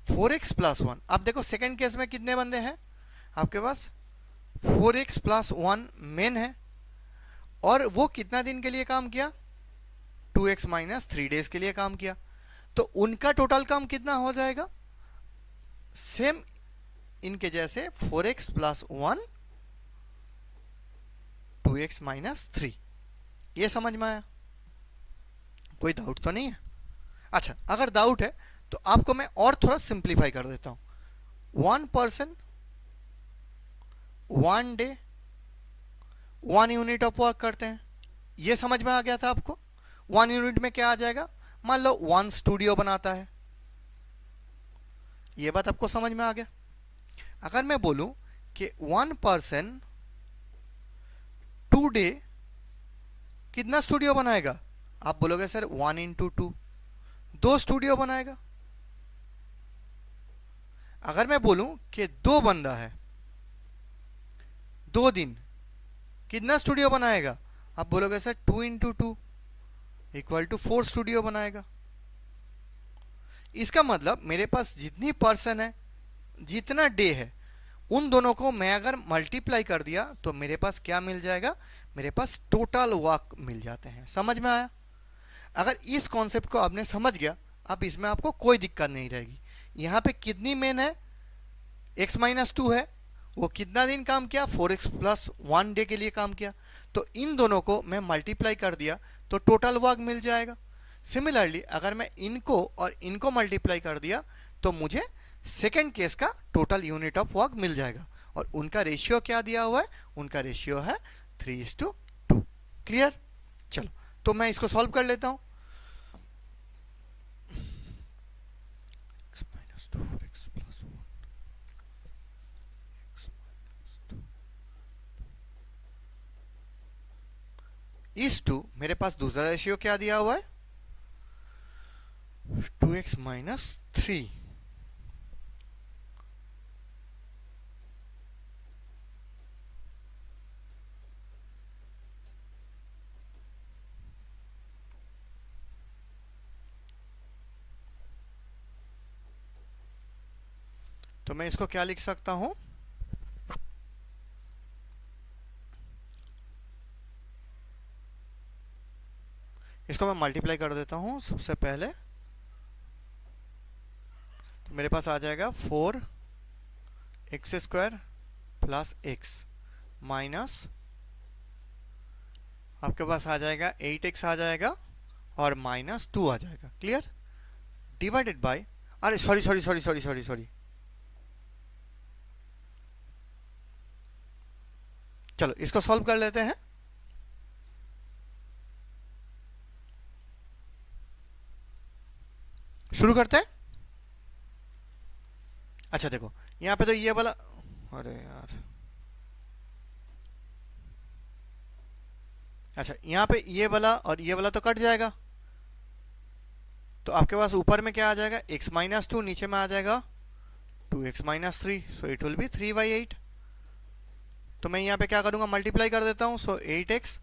4x plus 1, अब देखो सेकेंड केस में कितने बंदे हैं आपके पास? 4x प्लस 1 मेन है, और वो कितना दिन के लिए काम किया? 2x माइनस 3 डेज के लिए काम किया। तो उनका टोटल काम कितना हो जाएगा? सेम इनके जैसे 4x प्लस 1 2x माइनस 3। ये समझ में आया? कोई डाउट तो नहीं है? अच्छा, अगर डाउट है तो आपको मैं और थोड़ा सिंप्लीफाई कर देता हूं। 1 person 1 day 1 unit of work करते हैं। ये समझ में आ गया था आपको? 1 यूनिट में क्या आ जाएगा? मान लो 1 स्टूडियो बनाता है। ये बात आपको समझ में आ गया? अगर मैं बोलूं कि 1 पर्सन 2 डे कितना स्टूडियो बनाएगा? आप बोलोगे सर 1 इंटू 2, 2 स्टूडियो बनाएगा। अगर मैं बोलूं कि 2 बंदा है, 2 दिन कितना स्टूडियो बनाएगा? आप बोलोगे sir 2 into 2 equal to 4 studio बनाएगा। इसका मतलब मेरे पास जितनी पर्सन है, जितना डे है, उन दोनों को मैं अगर मल्टीप्लाई कर दिया तो मेरे पास क्या मिल जाएगा? मेरे पास टोटल वर्क मिल जाते हैं। समझ में आया? अगर इस कॉन्सेप्ट को आपने समझ गया, अब इसमें आपको कोई दिक्कत नहीं रहेगी। यहाँ पे कितनी मेन है? x-2 है, वो कितना दिन काम किया, 4x प्लस 1 डे के लिए काम किया। तो इन दोनों को मैं मल्टीप्लाई कर दिया तो टोटल वर्क मिल जाएगा। सिमिलरली अगर मैं इनको और इनको मल्टीप्लाई कर दिया तो मुझे सेकेंड केस का टोटल यूनिट ऑफ वर्क मिल जाएगा। और उनका रेशियो क्या दिया हुआ है, उनका रेशियो है 3:2। क्लियर? चलो तो मैं इसको सॉल्व कर लेता हूं। इस टू मेरे पास दूसरा रेशियो क्या दिया हुआ है, 2x माइनस 3। तो मैं इसको क्या लिख सकता हूं, इसको मैं मल्टीप्लाई कर देता हूं सबसे पहले। तो मेरे पास आ जाएगा 4x square plus x minus आपके पास आ जाएगा 8x आ जाएगा और माइनस 2 आ जाएगा। क्लियर? डिवाइडेड बाय, अरे सॉरी, चलो इसको सॉल्व कर लेते हैं। शुरू करते हैं। अच्छा देखो यहां पे तो ये वाला, अरे यार, अच्छा यहां पे ये वाला और ये वाला तो कट जाएगा। तो आपके पास ऊपर में क्या आ जाएगा, x माइनस 2, नीचे में आ जाएगा 2x minus 3, so it will B 3/8। तो मैं यहाँ पे क्या करूँगा, मल्टीप्लाई कर देता हूँ। सो 8x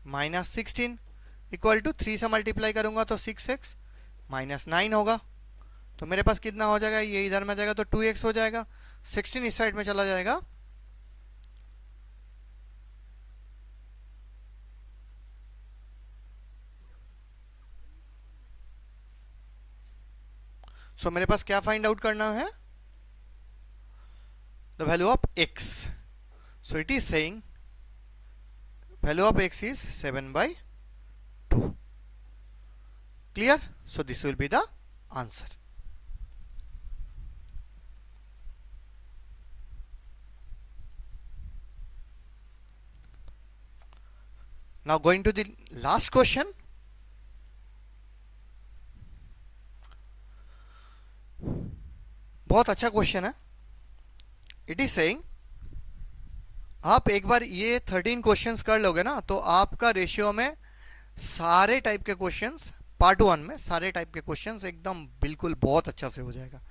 माइनस 16 इक्वल टू 3 से मल्टीप्लाई करूँगा तो 6x माइनस 9 होगा। तो मेरे पास कितना हो जाएगा, ये इधर में जाएगा तो 2x हो जाएगा, 16 इस साइड में चला जाएगा। सो मेरे पास क्या फाइंड आउट करना है, the value of x। So it is saying value of x is 7/2. Clear? So this will be the answer. Now going to the last question. बहुत अच्छा क्वेश्चन है। It is saying आप एक बार ये 13 questions कर लोगे ना तो आपका रेशियो में सारे टाइप के क्वेश्चंस, पार्ट 1 में सारे टाइप के क्वेश्चंस एकदम बिल्कुल बहुत अच्छा से हो जाएगा।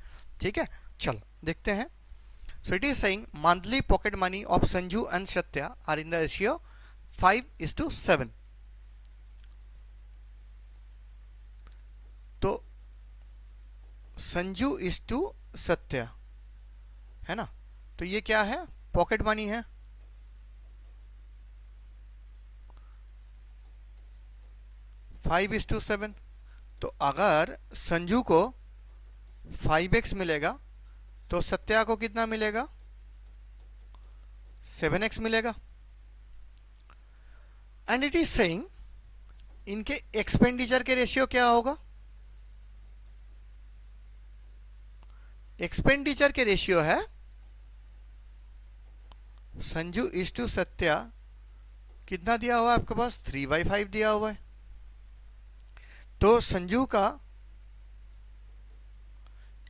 ठीक है, चलो देखते हैं। So it is saying monthly pocket money of Sanju and Satya are in the ratio 5:7। तो संजू इज टू सत्या है ना, तो ये क्या है, पॉकेट मनी है। Five is to 7। तो अगर संजू को 5x मिलेगा तो सत्या को कितना मिलेगा, 7x मिलेगा। एंड इट इज सेइंग इनके एक्सपेंडिचर के रेशियो क्या होगा, एक्सपेंडिचर के रेशियो है संजू इज टू सत्या, कितना दिया हुआ है आपके पास, 3/5 दिया हुआ है। तो संजू का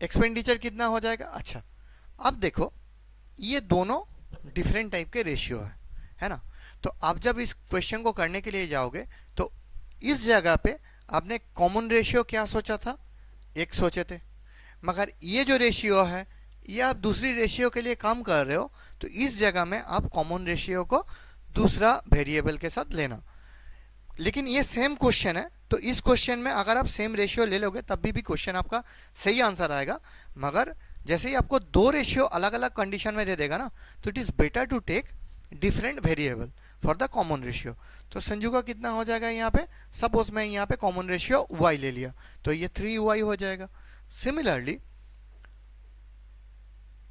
एक्सपेंडिचर कितना हो जाएगा। अच्छा अब देखो ये दोनों डिफरेंट टाइप के रेशियो है ना। तो आप जब इस क्वेश्चन को करने के लिए जाओगे तो इस जगह पे आपने कॉमन रेशियो क्या सोचा था, एक सोचे थे, मगर ये जो रेशियो है ये आप दूसरी रेशियो के लिए काम कर रहे हो, तो इस जगह में आप कॉमन रेशियो को दूसरा वेरिएबल के साथ लेना। लेकिन ये सेम क्वेश्चन है तो इस क्वेश्चन में अगर आप सेम रेशियो ले लोगे तब भी क्वेश्चन आपका सही आंसर आएगा। मगर जैसे ही आपको दो रेशियो अलग अलग कंडीशन में दे देगा ना, तो it is better to take different variable for the common ratio. तो संजू का कितना हो जाएगा यहाँ पे, सपोज मैं यहाँ पे कॉमन रेशियो y ले लिया तो ये 3y हो जाएगा। सिमिलरली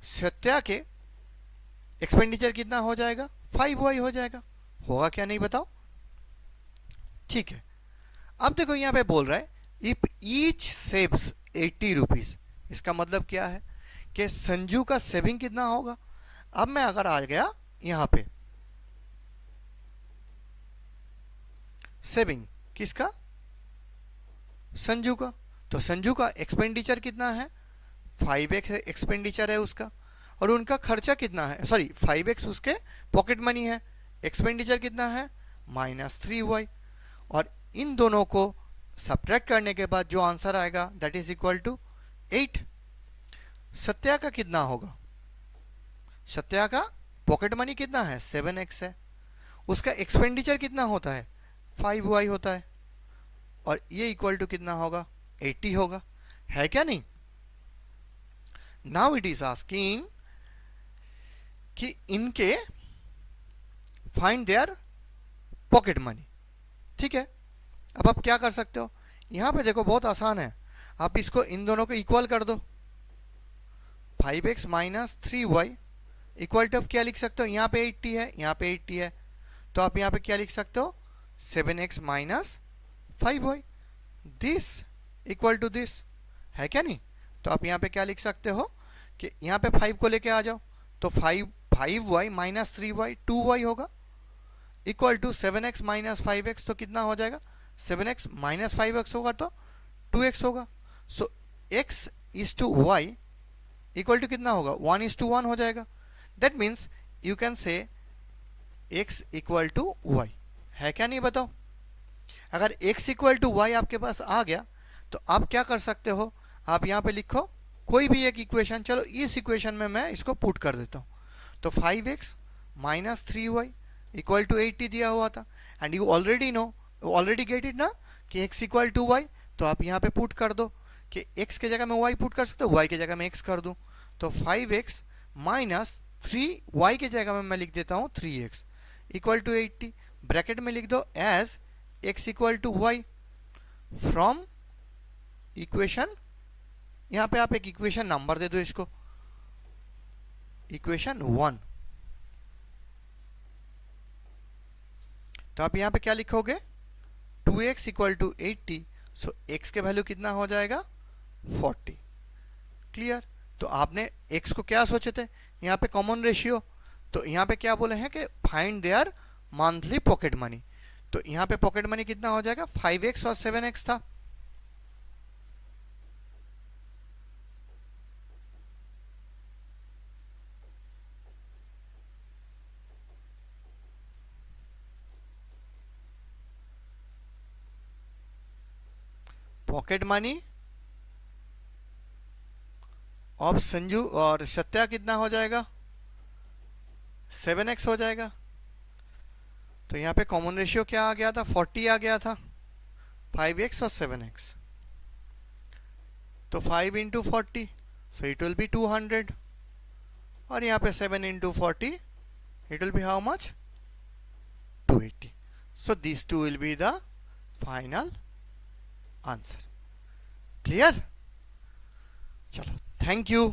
सत्या के एक्सपेंडिचर कितना हो जाएगा, 5y हो जाएगा। होगा क्या नहीं बताओ। ठीक है, अब देखो यहाँ पे बोल रहा है इफ ईच सेव्स 80 रुपीज, इसका मतलब क्या है कि संजू का सेविंग कितना होगा। अब मैं अगर आ गया यहाँ पे सेविंग किसका, संजू का, तो संजू का एक्सपेंडिचर कितना है, 5x एक्सपेंडिचर है उसका, और उनका खर्चा कितना है, सॉरी 5x उसके पॉकेट मनी है, एक्सपेंडिचर कितना है -3y, और इन दोनों को सब्ट्रैक्ट करने के बाद जो आंसर आएगा that is equal to 8। Satya का कितना होगा, सत्या का पॉकेट मनी कितना है 7x है, उसका एक्सपेंडिचर कितना होता है 5y होता है, और ये इक्वल टू कितना होगा 80 होगा, है क्या नहीं। नाउ इट इज आस्किंग कि इनके फाइंड देयर पॉकेट मनी। ठीक है, अब आप क्या कर सकते हो, यहां पे देखो बहुत आसान है, आप इसको इन दोनों को इक्वल कर दो, 5x minus 3y equal to क्या लिख सकते हो, यहाँ पे 80 है, यहाँ पे 80 है, तो आप यहाँ पे क्या लिख सकते हो 7x minus 5y, this equal to this, है क्या नहीं। तो आप यहाँ पे क्या लिख सकते हो कि यहाँ पे 5 को लेके आ जाओ, तो 5y माइनस 3y 2y होगा, equal to 7x minus 5x, तो कितना हो जाएगा 7x माइनस 5x होगा तो 2x होगा। So x is to y equal to कितना होगा 1:1 हो जाएगा। That means you can say x equal to y, है क्या नहीं बताओ। अगर x इक्वल टू y आपके पास आ गया तो आप क्या कर सकते हो, आप यहाँ पे लिखो कोई भी एक इक्वेशन, चलो इस इक्वेशन में मैं इसको पुट कर देता हूँ, तो 5x minus 3y equal to 80 दिया हुआ था, and you already know, already get it ना कि x इक्वल टू y, तो आप यहाँ पे पुट कर दो कि x के जगह में y पुट कर सकते हो, y के जगह में x कर दूँ, तो 5x माइनस 3y के जगह में मैं लिख देता हूँ 3x इक्वल टू 80, ब्रैकेट में लिख दो as x equal to y from equation, यहाँ पे आप एक इक्वेशन नंबर दे दो इसको, इक्वेशन 1। तो आप यहाँ पे क्या लिखोगे 2x equal to 80, so x के वैल्यू कितना हो जाएगा 40। क्लियर। तो आपने x को क्या सोचे थे, यहाँ पे कॉमन रेशियो, तो यहाँ पे क्या बोले हैं कि find there monthly pocket money, तो यहाँ पे पॉकेट मनी कितना हो जाएगा 5x और 7x था। पॉकेट मनी ऑफ संजू और सत्या कितना हो जाएगा 7x हो जाएगा। तो यहाँ पे कॉमन रेशियो क्या आ गया था 40 आ गया था, 5x और 7x, तो 5 into 40, so it will be 200, और यहाँ पे 7 into 40 it will be how much 280। So this two will be the final answer. Clear. चलो, थैंक यू।